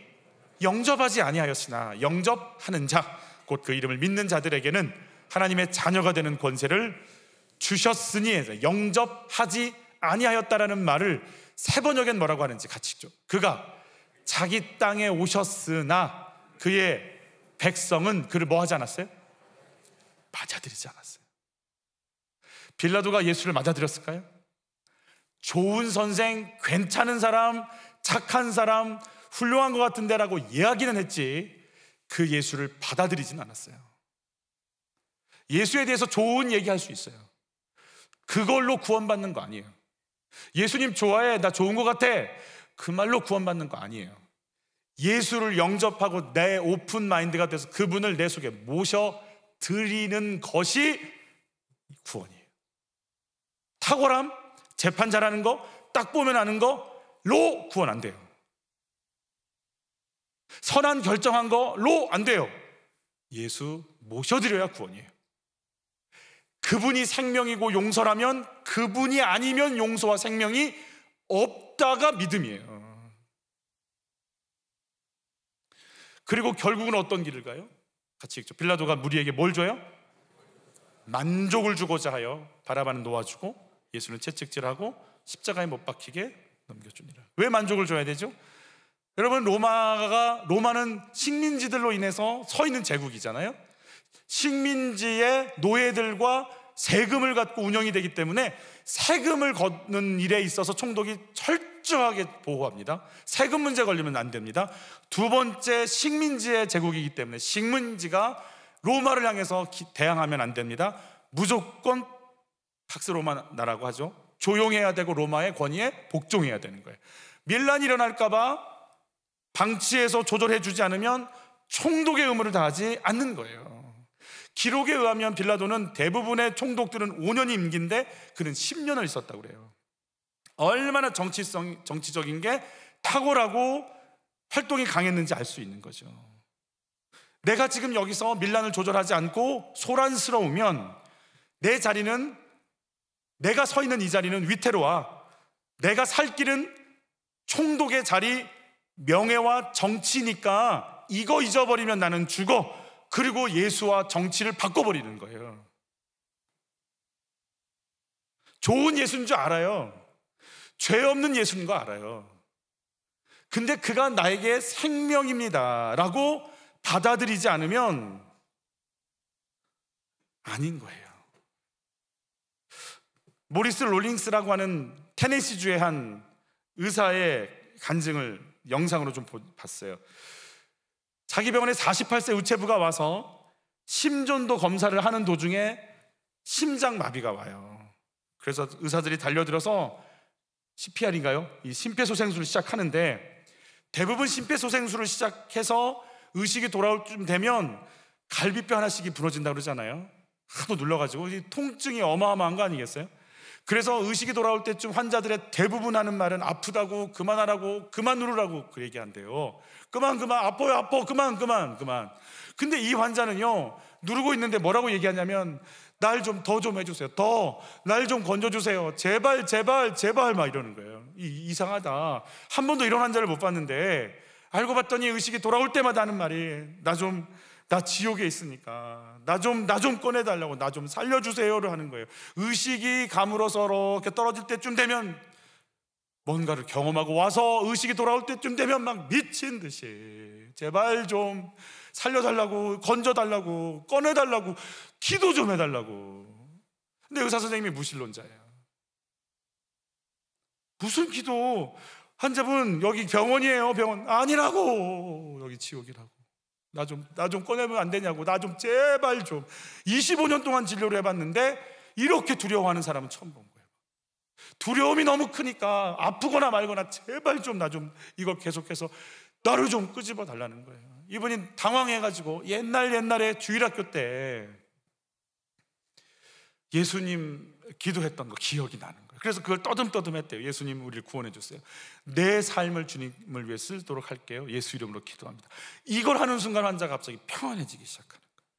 영접하지 아니하였으나 영접하는 자, 곧 그 이름을 믿는 자들에게는 하나님의 자녀가 되는 권세를 주셨으니, 영접하지 아니하였다라는 말을 세 번역엔 뭐라고 하는지 같이 읽죠. 그가 자기 땅에 오셨으나 그의 백성은 그를 뭐 하지 않았어요? 맞아들이지 않았어요. 빌라도가 예수를 맞아들였을까요? 좋은 선생, 괜찮은 사람, 착한 사람, 훌륭한 것 같은데 라고 이야기는 했지 그 예수를 받아들이진 않았어요. 예수에 대해서 좋은 얘기할 수 있어요. 그걸로 구원받는 거 아니에요. 예수님 좋아해, 나 좋은 것 같아, 그 말로 구원받는 거 아니에요. 예수를 영접하고 내 오픈 마인드가 돼서 그분을 내 속에 모셔드리는 것이 구원이에요. 탁월함, 재판 잘하는 거, 딱 보면 아는 거로 구원 안 돼요. 선한 결정한 거로 안 돼요. 예수 모셔드려야 구원이에요. 그분이 생명이고 용서라면, 그분이 아니면 용서와 생명이 없다가 믿음이에요. 그리고 결국은 어떤 길을 가요? 같이 읽죠. 빌라도가 무리에게 뭘 줘요? 만족을 주고자 하여 바라바는 놓아주고 예수는 채찍질하고 십자가에 못 박히게 넘겨줍니다. 왜 만족을 줘야 되죠? 여러분, 로마는 식민지들로 인해서 서 있는 제국이잖아요. 식민지의 노예들과 세금을 갖고 운영이 되기 때문에 세금을 걷는 일에 있어서 총독이 철저하게 보호합니다. 세금 문제 걸리면 안 됩니다. 두 번째, 식민지의 제국이기 때문에 식민지가 로마를 향해서 대항하면 안 됩니다. 무조건 팍스 로마 나라고 하죠. 조용해야 되고 로마의 권위에 복종해야 되는 거예요. 밀란이 일어날까봐 방치해서 조절해주지 않으면 총독의 의무를 다하지 않는 거예요. 기록에 의하면 빌라도는 대부분의 총독들은 5년이 임기인데 그는 10년을 있었다고 그래요. 얼마나 정치적인 게 탁월하고 활동이 강했는지 알 수 있는 거죠. 내가 지금 여기서 밀란을 조절하지 않고 소란스러우면 내 자리는, 내가 서 있는 이 자리는 위태로워. 내가 살 길은 총독의 자리, 명예와 정치니까 이거 잊어버리면 나는 죽어. 그리고 예수와 정치를 바꿔버리는 거예요. 좋은 예수인 줄 알아요. 죄 없는 예수인 거 알아요. 근데 그가 나에게 생명입니다 라고 받아들이지 않으면 아닌 거예요. 모리스 롤링스라고 하는 테네시주의 한 의사의 간증을 영상으로 좀 봤어요. 자기 병원에 48세 의체부가 와서 심전도 검사를 하는 도중에 심장마비가 와요. 그래서 의사들이 달려들어서 CPR인가요? 이 심폐소생술을 시작하는데, 대부분 심폐소생술을 시작해서 의식이 돌아올 쯤 되면 갈비뼈 하나씩이 부러진다고 그러잖아요. 하도 눌러가지고 이 통증이 어마어마한 거 아니겠어요? 그래서 의식이 돌아올 때쯤 환자들의 대부분 하는 말은 아프다고, 그만하라고, 그만 누르라고 그 얘기한대요. 그만 아파요, 아파, 그만. 근데 이 환자는요, 누르고 있는데 뭐라고 얘기하냐면, 날 좀 더 좀 해주세요. 날 좀 건져주세요. 제발 막 이러는 거예요. 이상하다. 한 번도 이런 환자를 못 봤는데, 알고 봤더니 의식이 돌아올 때마다 하는 말이, 나 지옥에 있으니까 나 좀 꺼내달라고, 나 좀 살려주세요를 하는 거예요. 의식이 가물어서 이렇게 떨어질 때쯤 되면 뭔가를 경험하고 와서 의식이 돌아올 때쯤 되면 막 미친 듯이 제발 좀 살려달라고, 건져달라고, 꺼내달라고, 기도 좀 해달라고. 근데 의사 선생님이 무신론자예요. 무슨 기도? 환자분 여기 병원이에요. 병원 아니라고. 여기 지옥이라고. 나 좀 꺼내면 안 되냐고. 나 좀 제발 좀. 25년 동안 진료를 해봤는데 이렇게 두려워하는 사람은 처음 본 거예요. 두려움이 너무 크니까 아프거나 말거나 제발 좀 이걸 계속해서 나를 좀 끄집어 달라는 거예요. 이분이 당황해가지고 옛날에 주일학교 때 예수님 기도했던 거 기억이 나는 거예요. 그래서 그걸 떠듬떠듬 했대요. 예수님 우리를 구원해 주세요. 내 삶을 주님을 위해 쓰도록 할게요. 예수 이름으로 기도합니다. 이걸 하는 순간 환자가 갑자기 평안해지기 시작하는 거예요.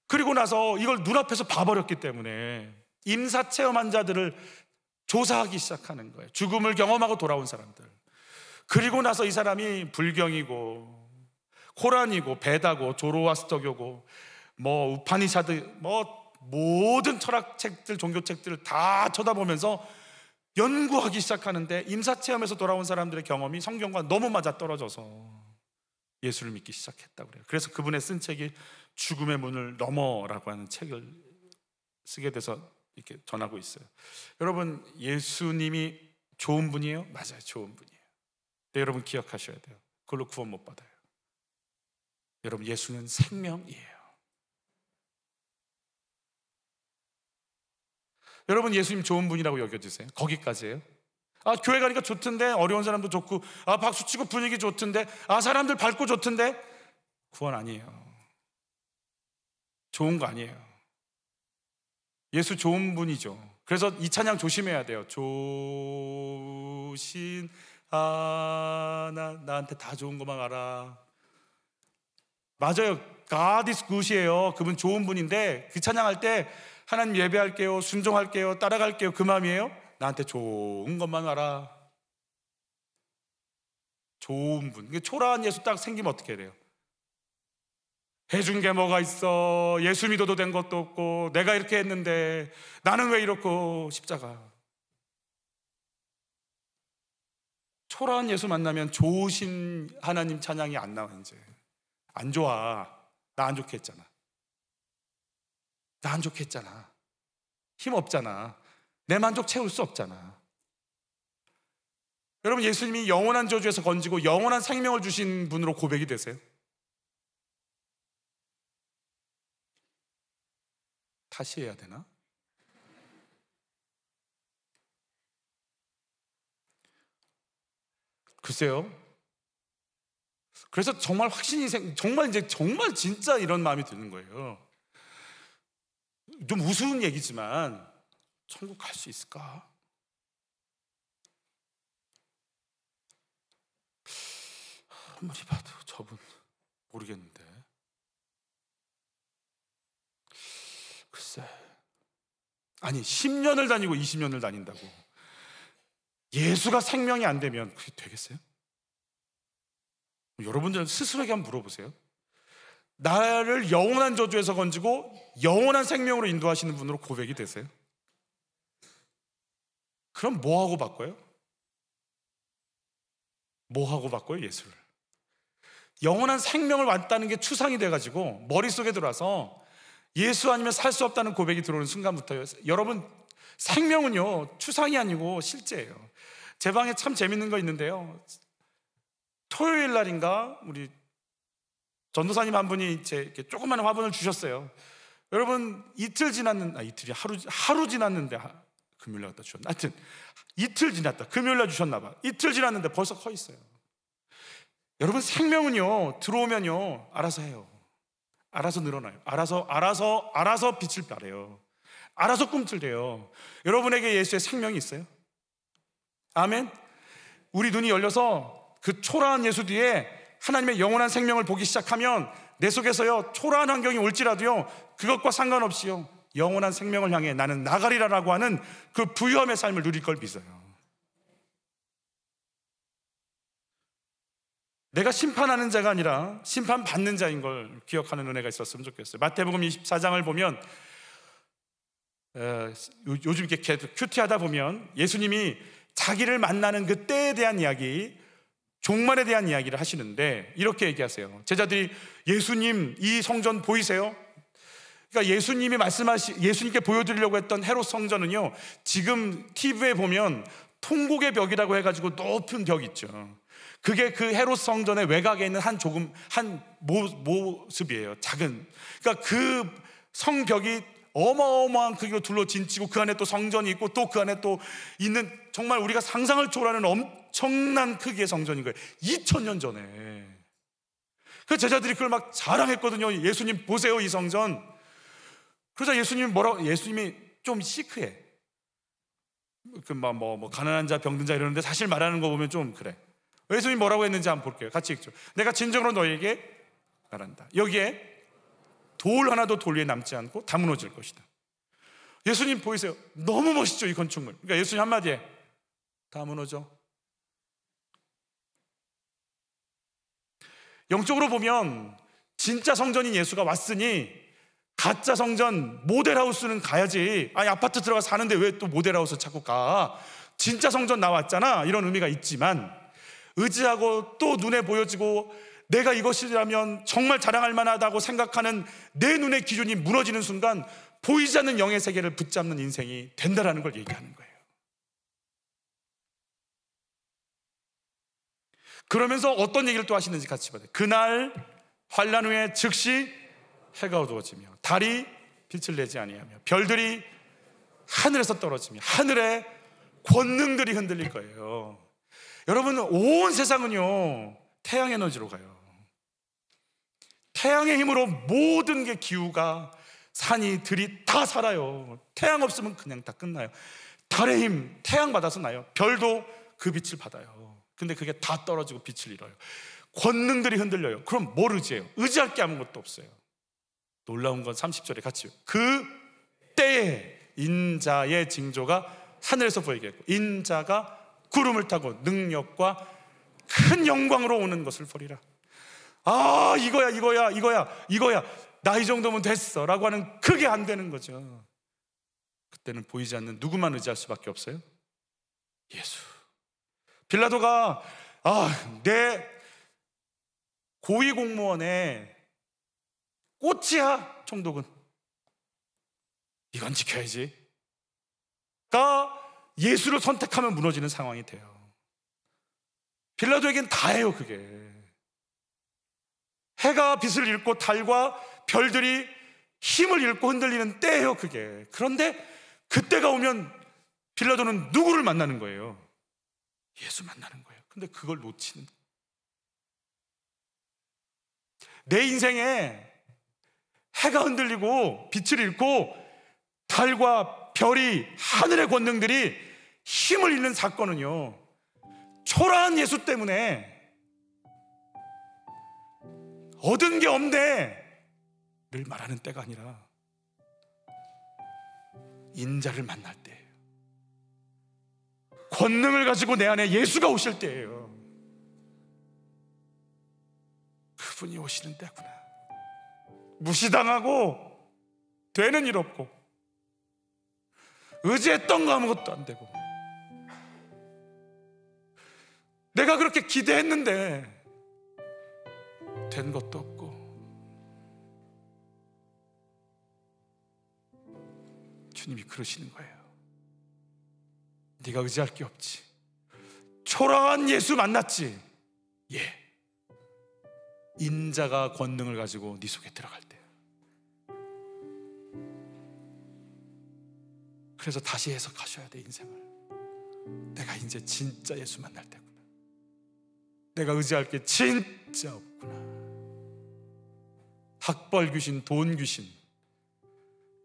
그리고 나서 이걸 눈앞에서 봐버렸기 때문에 임사체험 환자들을 조사하기 시작하는 거예요. 죽음을 경험하고 돌아온 사람들. 그리고 나서 이 사람이 불경이고 코란이고 베다고 조로아스터교고 뭐 우파니샤드 모든 철학책들, 종교책들을 다 쳐다보면서 연구하기 시작하는데 임사체험에서 돌아온 사람들의 경험이 성경과 너무 맞아떨어져서 예수를 믿기 시작했다고 그래요. 그래서 그분의 쓴 책이 죽음의 문을 넘어라고 하는 책을 쓰게 돼서 이렇게 전하고 있어요. 여러분, 예수님이 좋은 분이에요? 맞아요, 좋은 분이에요. 근데 여러분 기억하셔야 돼요. 그걸로 구원 못 받아요. 여러분, 예수는 생명이에요. 여러분, 예수님 좋은 분이라고 여겨주세요. 거기까지예요. 교회 가니까 좋던데, 어려운 사람도 좋고, 박수치고 분위기 좋던데, 사람들 밝고 좋던데, 구원 아니에요. 좋은 거 아니에요. 예수 좋은 분이죠. 그래서 이 찬양 조심해야 돼요. 나한테 다 좋은 것만 알아. 맞아요. God is good이에요. 그분 좋은 분인데 그 찬양할 때 하나님 예배할게요, 순종할게요, 따라갈게요, 그 마음이에요. 나한테 좋은 것만 알아. 좋은 분. 초라한 예수 딱 생기면 어떻게 해야 돼요? 해준 게 뭐가 있어? 예수 믿어도 된 것도 없고 내가 이렇게 했는데 나는 왜 이렇고. 십자가. 초라한 예수 만나면 좋으신 하나님 찬양이 안 나와. 이제 안 좋아. 나 안 좋게 했잖아. 나 안 좋게 했잖아. 힘 없잖아. 내 만족 채울 수 없잖아. 여러분, 예수님이 영원한 저주에서 건지고 영원한 생명을 주신 분으로 고백이 되세요? 다시 해야 되나? 글쎄요. 그래서 정말 확신이 정말 진짜 이런 마음이 드는 거예요. 좀 우스운 얘기지만 천국 갈 수 있을까? 아무리 봐도 저분 모르겠는데. 글쎄. 아니 10년을 다니고 20년을 다닌다고 예수가 생명이 안 되면 그게 되겠어요? 여러분들은 스스로에게 한번 물어보세요. 나를 영원한 저주에서 건지고 영원한 생명으로 인도하시는 분으로 고백이 되세요? 그럼 뭐하고 바꿔요? 뭐하고 바꿔요? 예수를. 영원한 생명을 왔다는 게 추상이 돼가지고 머릿속에 들어와서 예수 아니면 살 수 없다는 고백이 들어오는 순간부터요. 여러분, 생명은요 추상이 아니고 실제예요. 제 방에 참 재밌는 거 있는데요. 토요일 날인가 우리 전도사님 한 분이 이렇게 조그만 화분을 주셨어요. 여러분, 이틀 지났는데 이틀이 하루 지났는데 금요일 날 갖다 주셨나? 하여튼 이틀 지났다. 금요일 날 주셨나 봐. 이틀 지났는데 벌써 커 있어요. 여러분, 생명은요, 들어오면요, 알아서 해요. 알아서 늘어나요. 알아서 빛을 발해요. 알아서 꿈틀대요. 여러분에게 예수의 생명이 있어요? 아멘. 우리 눈이 열려서 그 초라한 예수 뒤에 하나님의 영원한 생명을 보기 시작하면 내 속에서요, 초라한 환경이 올지라도요, 그것과 상관없이요, 영원한 생명을 향해 나는 나가리라라고 하는 그 부유함의 삶을 누릴 걸 믿어요. 내가 심판하는 자가 아니라 심판받는 자인 걸 기억하는 은혜가 있었으면 좋겠어요. 마태복음 24장을 보면 요즘 이렇게 큐티하다 보면 예수님이 자기를 만나는 그 때에 대한 이야기, 종말에 대한 이야기를 하시는데 이렇게 얘기하세요. 제자들이 예수님 이 성전 보이세요? 그러니까 예수님께 보여드리려고 했던 헤롯 성전은요, 지금 TV에 보면 통곡의 벽이라고 해가지고 높은 벽 있죠. 그게 그 헤롯 성전의 외곽에 있는 한 모습이에요. 작은. 그러니까 그 성벽이 어마어마한 크기로 둘러 진치고 그 안에 또 성전이 있고 또 그 안에 또 있는 정말 우리가 상상을 초월하는 엄청난 크기의 성전인 거예요. 2000년 전에. 그 제자들이 그걸 막 자랑했거든요. 예수님 보세요, 이 성전. 그러자 예수님이 좀 시크해. 가난한 자, 병든 자 이러는데 사실 말하는 거 보면 좀 그래. 예수님이 뭐라고 했는지 한번 볼게요. 같이 읽죠. 내가 진정으로 너에게 말한다. 여기에 돌 하나도 돌 위에 남지 않고 다 무너질 것이다. 예수님 보이세요? 너무 멋있죠, 이 건축물. 그러니까 예수님 한마디에 다 무너져. 영적으로 보면 진짜 성전인 예수가 왔으니 가짜 성전 모델하우스는 가야지. 아니, 아파트 들어가 사는데 왜 또 모델하우스 자꾸 가? 진짜 성전 나왔잖아, 이런 의미가 있지만 의지하고 또 눈에 보여지고 내가 이것이라면 정말 자랑할 만하다고 생각하는 내 눈의 기준이 무너지는 순간 보이지 않는 영의 세계를 붙잡는 인생이 된다라는 걸 얘기하는 거예요. 그러면서 어떤 얘기를 또 하시는지 같이 봐요. 그날 환난 후에 즉시 해가 어두워지며 달이 빛을 내지 아니하며 별들이 하늘에서 떨어지며 하늘의 권능들이 흔들릴 거예요. 여러분, 온 세상은요, 태양 에너지로 가요. 태양의 힘으로 모든 게 기후가, 산이, 들이 다 살아요. 태양 없으면 그냥 다 끝나요. 달의 힘, 태양 받아서 나요. 별도 그 빛을 받아요. 근데 그게 다 떨어지고 빛을 잃어요. 권능들이 흔들려요. 그럼 뭘 의지해요? 의지할 게 아무것도 없어요. 놀라운 건 30절에 같이 그 때에 인자의 징조가 하늘에서 보이겠고 인자가 구름을 타고 능력과 큰 영광으로 오는 것을 보리라. 아, 이거야. 나 이 정도면 됐어 라고 하는, 그게 안 되는 거죠. 그때는 보이지 않는 누구만 의지할 수밖에 없어요? 예수. 빌라도가 내 고위 공무원의 꽃이야, 총독은. 이건 지켜야지. 예수를 선택하면 무너지는 상황이 돼요. 빌라도에겐 다예요, 그게. 해가 빛을 잃고 달과 별들이 힘을 잃고 흔들리는 때예요, 그게. 그런데 그때가 오면 빌라도는 누구를 만나는 거예요? 예수 만나는 거예요. 근데 그걸 놓치는, 내 인생에 해가 흔들리고 빛을 잃고 달과 별이, 하늘의 권능들이 힘을 잃는 사건은요, 초라한 예수 때문에 얻은 게 없네 늘 말하는 때가 아니라 인자를 만날 때예요. 권능을 가지고 내 안에 예수가 오실 때예요. 그분이 오시는 때구나. 무시당하고 되는 일 없고 의지했던 거 아무것도 안 되고 내가 그렇게 기대했는데 된 것도 없고. 주님이 그러시는 거예요. 네가 의지할 게 없지. 초라한 예수 만났지. 예. 인자가 권능을 가지고 네 속에 들어갈 때. 그래서 다시 해석하셔야 돼, 인생을. 내가 이제 진짜 예수 만날 때구나. 내가 의지할 게 진짜 없구나. 학벌 귀신, 돈 귀신,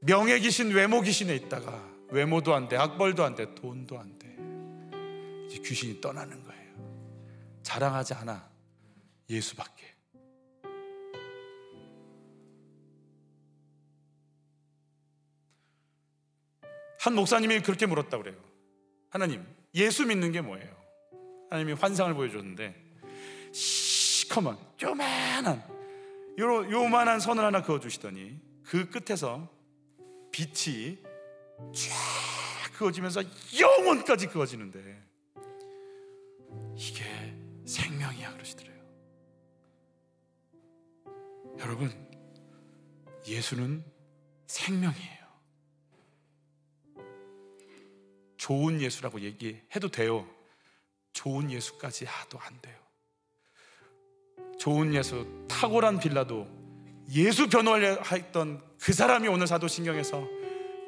명예 귀신, 외모 귀신에 있다가 외모도 안 돼, 학벌도 안 돼, 돈도 안 돼. 이제 귀신이 떠나는 거예요. 자랑하지 않아. 예수밖에. 한 목사님이 그렇게 물었다고 그래요. 하나님, 예수 믿는 게 뭐예요? 하나님이 환상을 보여줬는데 시커먼 요만한 선을 하나 그어주시더니 그 끝에서 빛이 쫙 그어지면서 영원까지 그어지는데 이게 생명이야 그러시더래요. 여러분, 예수는 생명이에요. 좋은 예수라고 얘기해도 돼요. 좋은 예수까지 하도 안 돼요. 좋은 예수, 탁월한 빌라도 예수 변호하려 했던 그 사람이 오늘 사도신경에서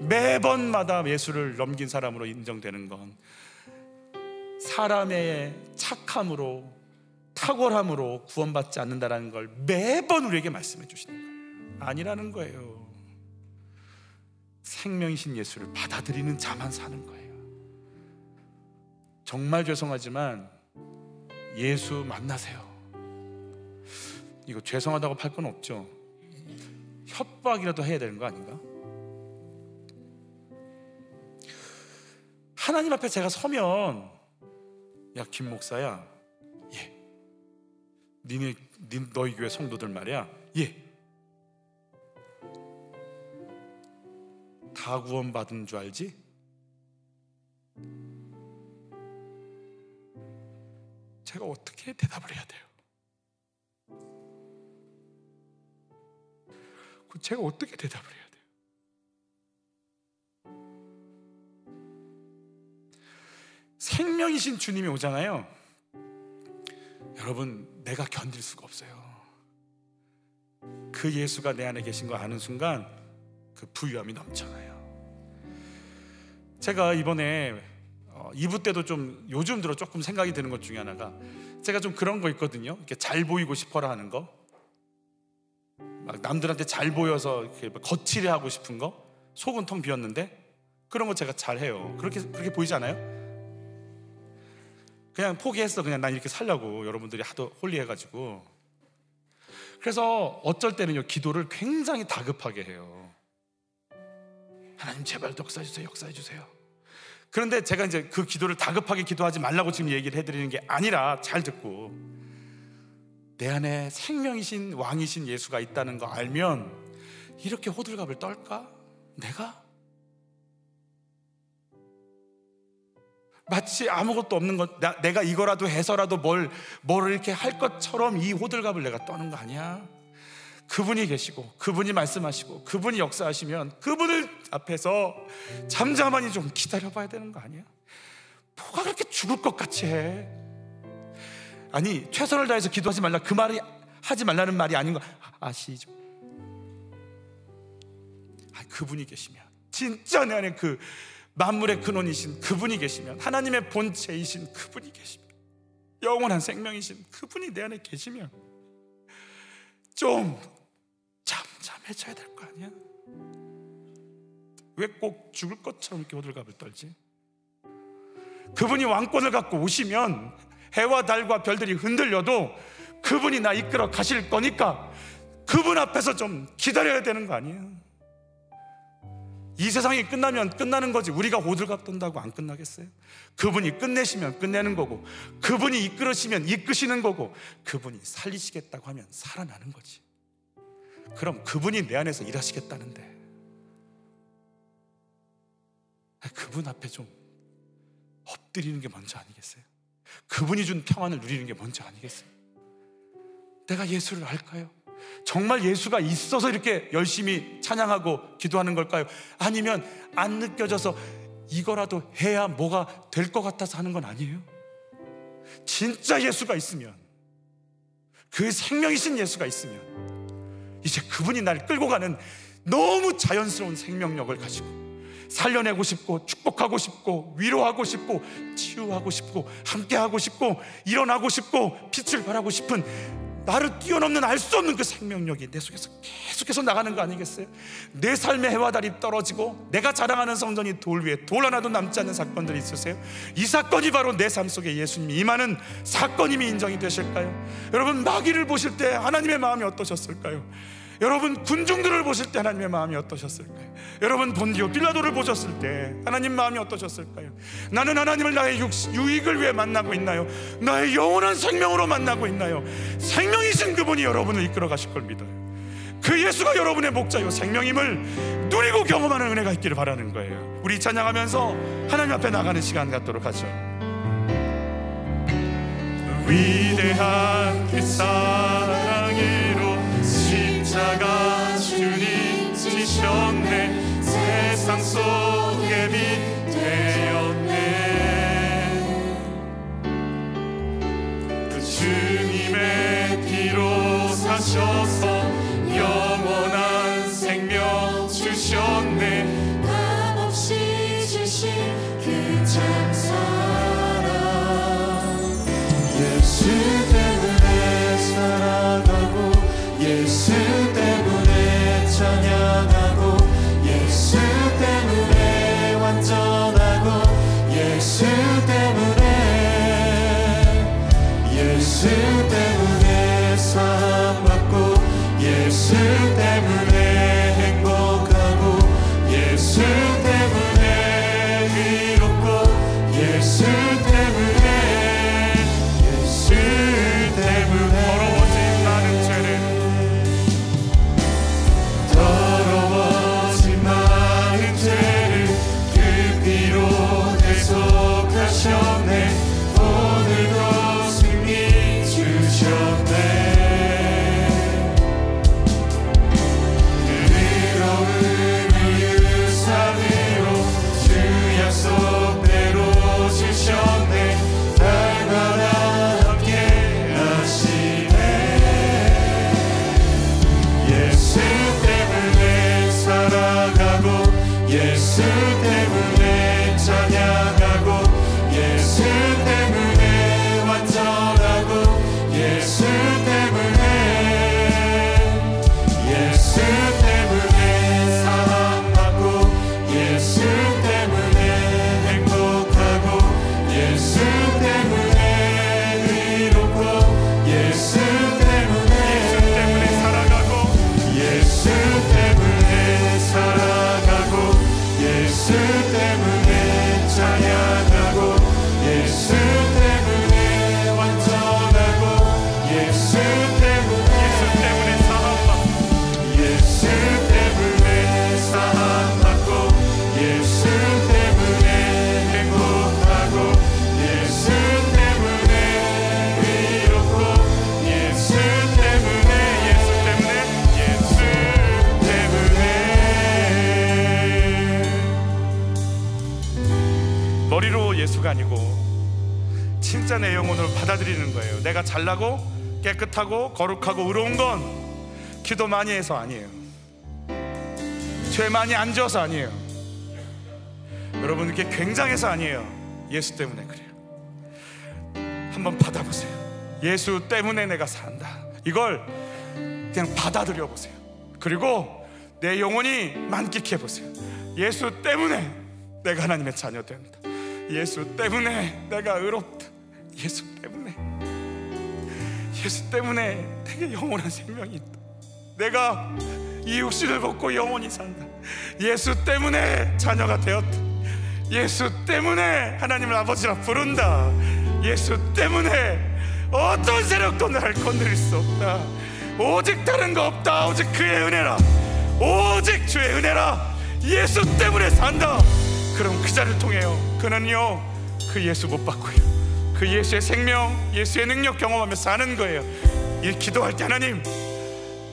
매번마다 예수를 넘긴 사람으로 인정되는 건 사람의 착함으로, 탁월함으로 구원받지 않는다는 걸 매번 우리에게 말씀해 주시는 거예요. 아니라는 거예요. 생명이신 예수를 받아들이는 자만 사는 거예요. 정말 죄송하지만 예수 만나세요. 이거 죄송하다고 팔 건 없죠. 협박이라도 해야 되는 거 아닌가? 하나님 앞에 제가 서면, 야 김 목사야, 예, 너희 교회 성도들 말이야, 예, 다 구원받은 줄 알지? 제가 어떻게 대답을 해야 돼요? 제가 어떻게 대답을 해야 돼요? 생명이신 주님이 오잖아요. 여러분, 내가 견딜 수가 없어요. 그 예수가 내 안에 계신 거 아는 순간 그 부유함이 넘쳐나요. 제가 이번에 2부 때도 좀 요즘 들어 조금 생각이 드는 것 중에 하나가, 제가 좀 그런 거 있거든요. 이렇게 잘 보이고 싶어라 하는 거, 막 남들한테 잘 보여서 이렇게 거칠게 하고 싶은 거, 속은 텅 비었는데 그런 거 제가 잘해요. 그렇게 보이지 않아요? 그냥 포기했어. 그냥 난 이렇게 살려고, 여러분들이 하도 홀리해가지고. 그래서 어쩔 때는요, 기도를 굉장히 다급하게 해요. 하나님 제발 역사해주세요, 역사해주세요. 그런데 제가 이제 그 기도를 다급하게 기도하지 말라고 지금 얘기를 해드리는 게 아니라, 잘 듣고, 내 안에 생명이신 왕이신 예수가 있다는 거 알면 이렇게 호들갑을 떨까? 내가? 마치 아무것도 없는 것, 내가 이거라도 해서라도 뭘 이렇게 할 것처럼 이 호들갑을 내가 떠는 거 아니야? 그분이 계시고, 그분이 말씀하시고, 그분이 역사하시면 그분을 앞에서 잠잠하니 좀 기다려봐야 되는 거 아니야? 뭐가 그렇게 죽을 것 같이 해? 아니, 최선을 다해서 기도하지 말라, 그 말이 하지 말라는 말이 아닌 거 아시죠? 그분이 계시면, 진짜 내 안에 그 만물의 근원이신 그분이 계시면, 하나님의 본체이신 그분이 계시면, 영원한 생명이신 그분이 내 안에 계시면 좀 잠잠해져야 될 거 아니야? 왜 꼭 죽을 것처럼 이렇게 호들갑을 떨지? 그분이 왕권을 갖고 오시면 해와 달과 별들이 흔들려도 그분이 나 이끌어 가실 거니까 그분 앞에서 좀 기다려야 되는 거 아니에요? 이 세상이 끝나면 끝나는 거지, 우리가 호들갑 떤다고 안 끝나겠어요? 그분이 끝내시면 끝내는 거고, 그분이 이끌으시면 이끄시는 거고, 그분이 살리시겠다고 하면 살아나는 거지. 그럼 그분이 내 안에서 일하시겠다는데 그분 앞에 좀 엎드리는 게 먼저 아니겠어요? 그분이 준 평안을 누리는 게 먼저 아니겠어요? 내가 예수를 알까요? 정말 예수가 있어서 이렇게 열심히 찬양하고 기도하는 걸까요? 아니면 안 느껴져서 이거라도 해야 뭐가 될 것 같아서 하는 건 아니에요? 진짜 예수가 있으면, 그 생명이신 예수가 있으면, 이제 그분이 날 끌고 가는 너무 자연스러운 생명력을 가지고 살려내고 싶고, 축복하고 싶고, 위로하고 싶고, 치유하고 싶고, 함께하고 싶고, 일어나고 싶고, 빛을 발하고 싶은, 나를 뛰어넘는 알 수 없는 그 생명력이 내 속에서 계속해서 나가는 거 아니겠어요? 내 삶의 해와 달이 떨어지고 내가 자랑하는 성전이 돌 위에 돌 하나도 남지 않는 사건들이 있으세요? 이 사건이 바로 내 삶 속에 예수님이 임하는 사건임이 인정이 되실까요? 여러분, 마귀를 보실 때 하나님의 마음이 어떠셨을까요? 여러분, 군중들을 보실 때 하나님의 마음이 어떠셨을까요? 여러분, 본디오 빌라도를 보셨을 때 하나님 마음이 어떠셨을까요? 나는 하나님을 나의 유익을 위해 만나고 있나요? 나의 영원한 생명으로 만나고 있나요? 생명이신 그분이 여러분을 이끌어 가실 걸 믿어요. 그 예수가 여러분의 목자요 생명임을 누리고 경험하는 은혜가 있기를 바라는 거예요. 우리 찬양하면서 하나님 앞에 나가는 시간 갖도록 하죠. 위대한 그 사랑으로 십자가 주님 지셨네. 세상 속에 빛 되었네. 그 주님의 피로 사셔서 영원한 생명 주셨네. 값없이 주신 그 참 사랑. 예수 때문에 살아가고, 예수 때문에 찬양하고, 예수 때문에 완전하고, 예수 때문에, 예수 때문에 사랑받고, 예수 때문에 행복하고, 예수 때문에 위롭고, 예수 때문에, 예수 때문에 더러워진 많은 죄를, 더러워진 많은 죄를 그 피로 대속하셨네. 오늘도 승리 주셨네. 약속대로 주셨네. 날마다 함께 하시네. 예수 때문에 살아가고, 예수 때문에 찬양하고, 예수 때문에 완전하고, 예수 때문에, 예수 때문에 사랑받고, 예수 때문에 예수 때문에 위롭고, 예수 때문에 살아가고, 예수 때문에 살아가고, 예수 때문에 찬양하고, 예수 때문에 완전하고, 예수 때문에 사랑받고, 예수 때문에 사랑받고, 예수 때문에 행복하고, 예수 때문에 위롭고, 예수 때문에, 예수 때문에. 머리로 예수가 아니고 진짜 내 영혼으로 받아들이는 거예요. 내가 잘나고 깨끗하고 거룩하고 의로운 건 기도 많이 해서 아니에요. 죄 많이 안 지어서 아니에요. 여러분, 이렇게 굉장해서 아니에요. 예수 때문에 그래요. 한번 받아보세요. 예수 때문에 내가 산다. 이걸 그냥 받아들여 보세요. 그리고 내 영혼이 만끽해 보세요. 예수 때문에 내가 하나님의 자녀 된다. 예수 때문에 내가 의롭다. 예수 때문에, 예수 때문에 내게 영원한 생명이 있다. 내가 이 육신을 벗고 영원히 산다. 예수 때문에 자녀가 되었다. 예수 때문에 하나님을 아버지라 부른다. 예수 때문에 어떤 세력도 나를 건드릴 수 없다. 오직 다른 거 없다. 오직 그의 은혜라. 오직 주의 은혜라. 예수 때문에 산다. 그럼 그 자를 통해요, 그는요 그 예수 못 받고요, 그 예수의 생명, 예수의 능력 경험하며 사는 거예요. 이 기도할 때 하나님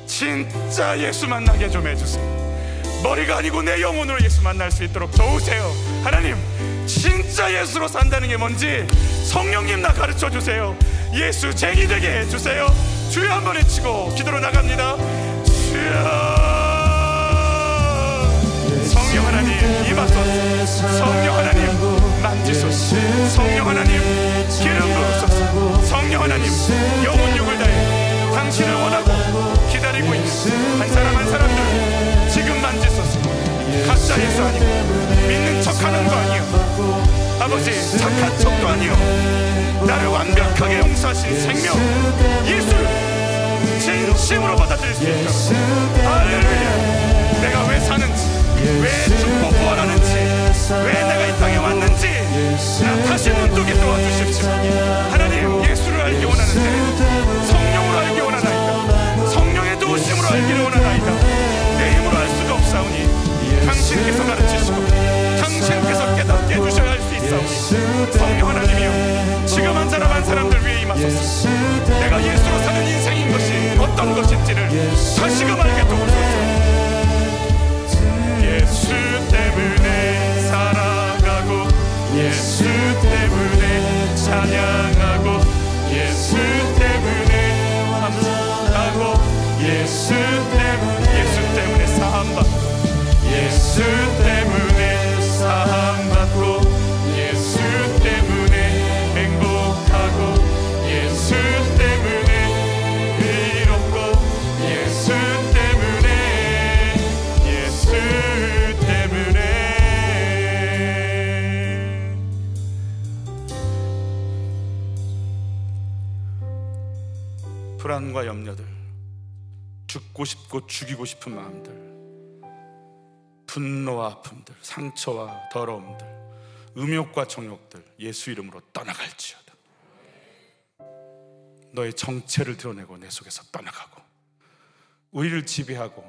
진짜 예수 만나게 좀 해주세요. 머리가 아니고 내 영혼으로 예수 만날 수 있도록 도우세요. 하나님 진짜 예수로 산다는 게 뭔지 성령님 나 가르쳐 주세요. 예수 쟁이 되게 해주세요. 주여 한번 외치고 기도로 나갑니다. 주여. 성령 하나님 임하소서. 성령 하나님 만지소서. 성령 하나님 기름 부으소서. 성령 하나님 영혼 육을 다해 당신을 원하고 기다리고 있는 한 사람 한 사람들 지금 만지소서. 가짜 예수 아니고 믿는 척하는 거 아니요, 아버지 착한 척도 아니요, 나를 완벽하게 용서하신 생명 예수를 진심으로 받아들일 수 있도록. 할렐루야. 내가 왜 사는지, 왜 죽고 부활하는지, 왜 내가 이 땅에 왔는지 나 다시 눈뜨게 도와주십시오. 하나님, 예수를 알기 원하는데 성령으로 알기 원하나이다. 성령의 도우심으로 알기를 원하나이다. 내 힘으로 알 수가 없사오니 당신께서 가르치시고 당신께서 깨닫게 해주셔야 할 수 있사오니 성령 하나님이여, 지금 한 사람 한 사람들 위해 임하소서. 내가 예수로 사는 인생인 것이 어떤 것인지를 다시금 알게 도우소서. 예수 때문에 살아가고 예수 때문에 찬양하고 예수 때문에 감사하고 예수 때문에 사함받고 예수 때문에 사함받고 예수 때문에 행복하고 예수 때문에 의롭고 예수 때문에 불안과 염려들, 죽고 싶고 죽이고 싶은 마음들, 분노와 아픔들, 상처와 더러움들, 음욕과 정욕들 예수 이름으로 떠나갈지어다. 너의 정체를 드러내고 내 속에서 떠나가고 우리를 지배하고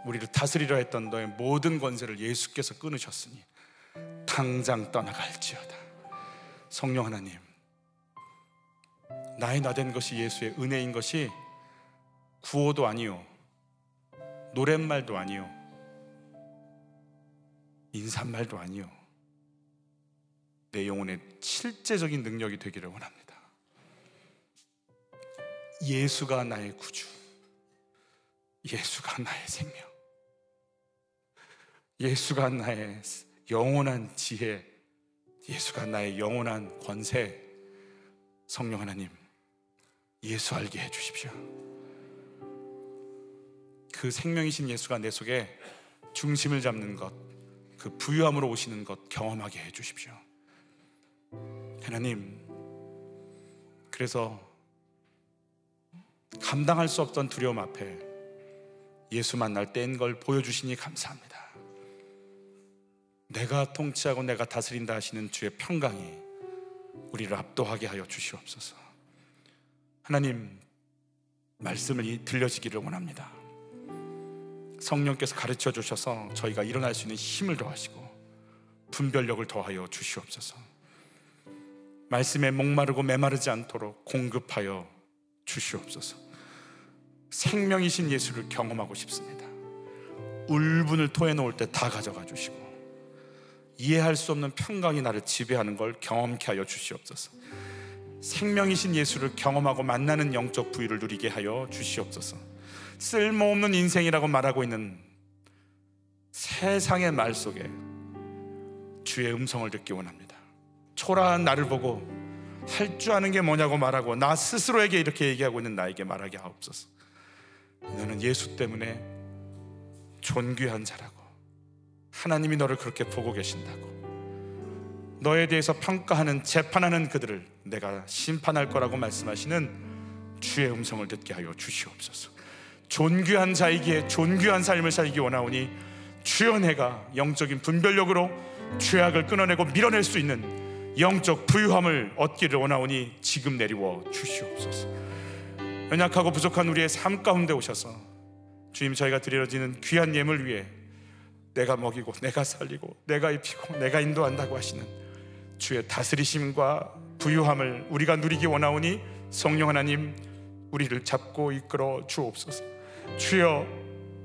우리를 다스리려 했던 너의 모든 권세를 예수께서 끊으셨으니 당장 떠나갈지어다. 성령 하나님, 나의 나된 것이 예수의 은혜인 것이 구호도 아니요, 노랫말도 아니요, 인사말도 아니요, 내 영혼의 실제적인 능력이 되기를 원합니다. 예수가 나의 구주, 예수가 나의 생명, 예수가 나의 영원한 지혜, 예수가 나의 영원한 권세. 성령 하나님, 예수 알게 해주십시오. 그 생명이신 예수가 내 속에 중심을 잡는 것, 그 부유함으로 오시는 것 경험하게 해주십시오. 하나님, 그래서 감당할 수 없던 두려움 앞에 예수 만날 때인 걸 보여주시니 감사합니다. 내가 통치하고 내가 다스린다 하시는 주의 평강이 우리를 압도하게 하여 주시옵소서. 하나님, 말씀을 들려지기를 원합니다. 성령께서 가르쳐 주셔서 저희가 일어날 수 있는 힘을 더하시고 분별력을 더하여 주시옵소서. 말씀에 목마르고 메마르지 않도록 공급하여 주시옵소서. 생명이신 예수를 경험하고 싶습니다. 울분을 토해 놓을 때 다 가져가 주시고 이해할 수 없는 평강이 나를 지배하는 걸 경험케 하여 주시옵소서. 생명이신 예수를 경험하고 만나는 영적 부유를 누리게 하여 주시옵소서. 쓸모없는 인생이라고 말하고 있는 세상의 말 속에 주의 음성을 듣기 원합니다. 초라한 나를 보고 할 줄 아는 게 뭐냐고 말하고 나 스스로에게 이렇게 얘기하고 있는 나에게 말하게 하옵소서. 너는 예수 때문에 존귀한 자라고, 하나님이 너를 그렇게 보고 계신다고, 너에 대해서 평가하는, 재판하는 그들을 내가 심판할 거라고 말씀하시는 주의 음성을 듣게 하여 주시옵소서. 존귀한 자이기에 존귀한 삶을 살기 원하오니 주여, 내가 영적인 분별력으로 죄악을 끊어내고 밀어낼 수 있는 영적 부유함을 얻기를 원하오니 지금 내리워 주시옵소서. 연약하고 부족한 우리의 삶 가운데 오셔서 주님, 저희가 드려지는 귀한 예물 위에 내가 먹이고 내가 살리고 내가 입히고 내가 인도한다고 하시는 주의 다스리심과 부유함을 우리가 누리기 원하오니 성령 하나님, 우리를 잡고 이끌어 주옵소서. 주여,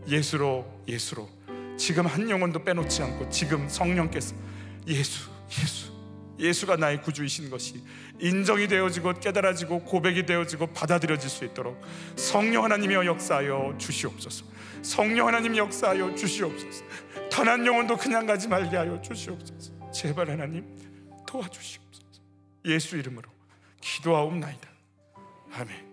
예수로 지금 한 영혼도 빼놓지 않고 지금 성령께서 예수 예수가 나의 구주이신 것이 인정이 되어지고 깨달아지고 고백이 되어지고 받아들여질 수 있도록 성령 하나님이여 역사하여 주시옵소서. 성령 하나님 역사하여 주시옵소서. 단 한 영혼도 그냥 가지 말게 하여 주시옵소서. 제발 하나님 도와주시옵소서. 예수 이름으로 기도하옵나이다. 아멘.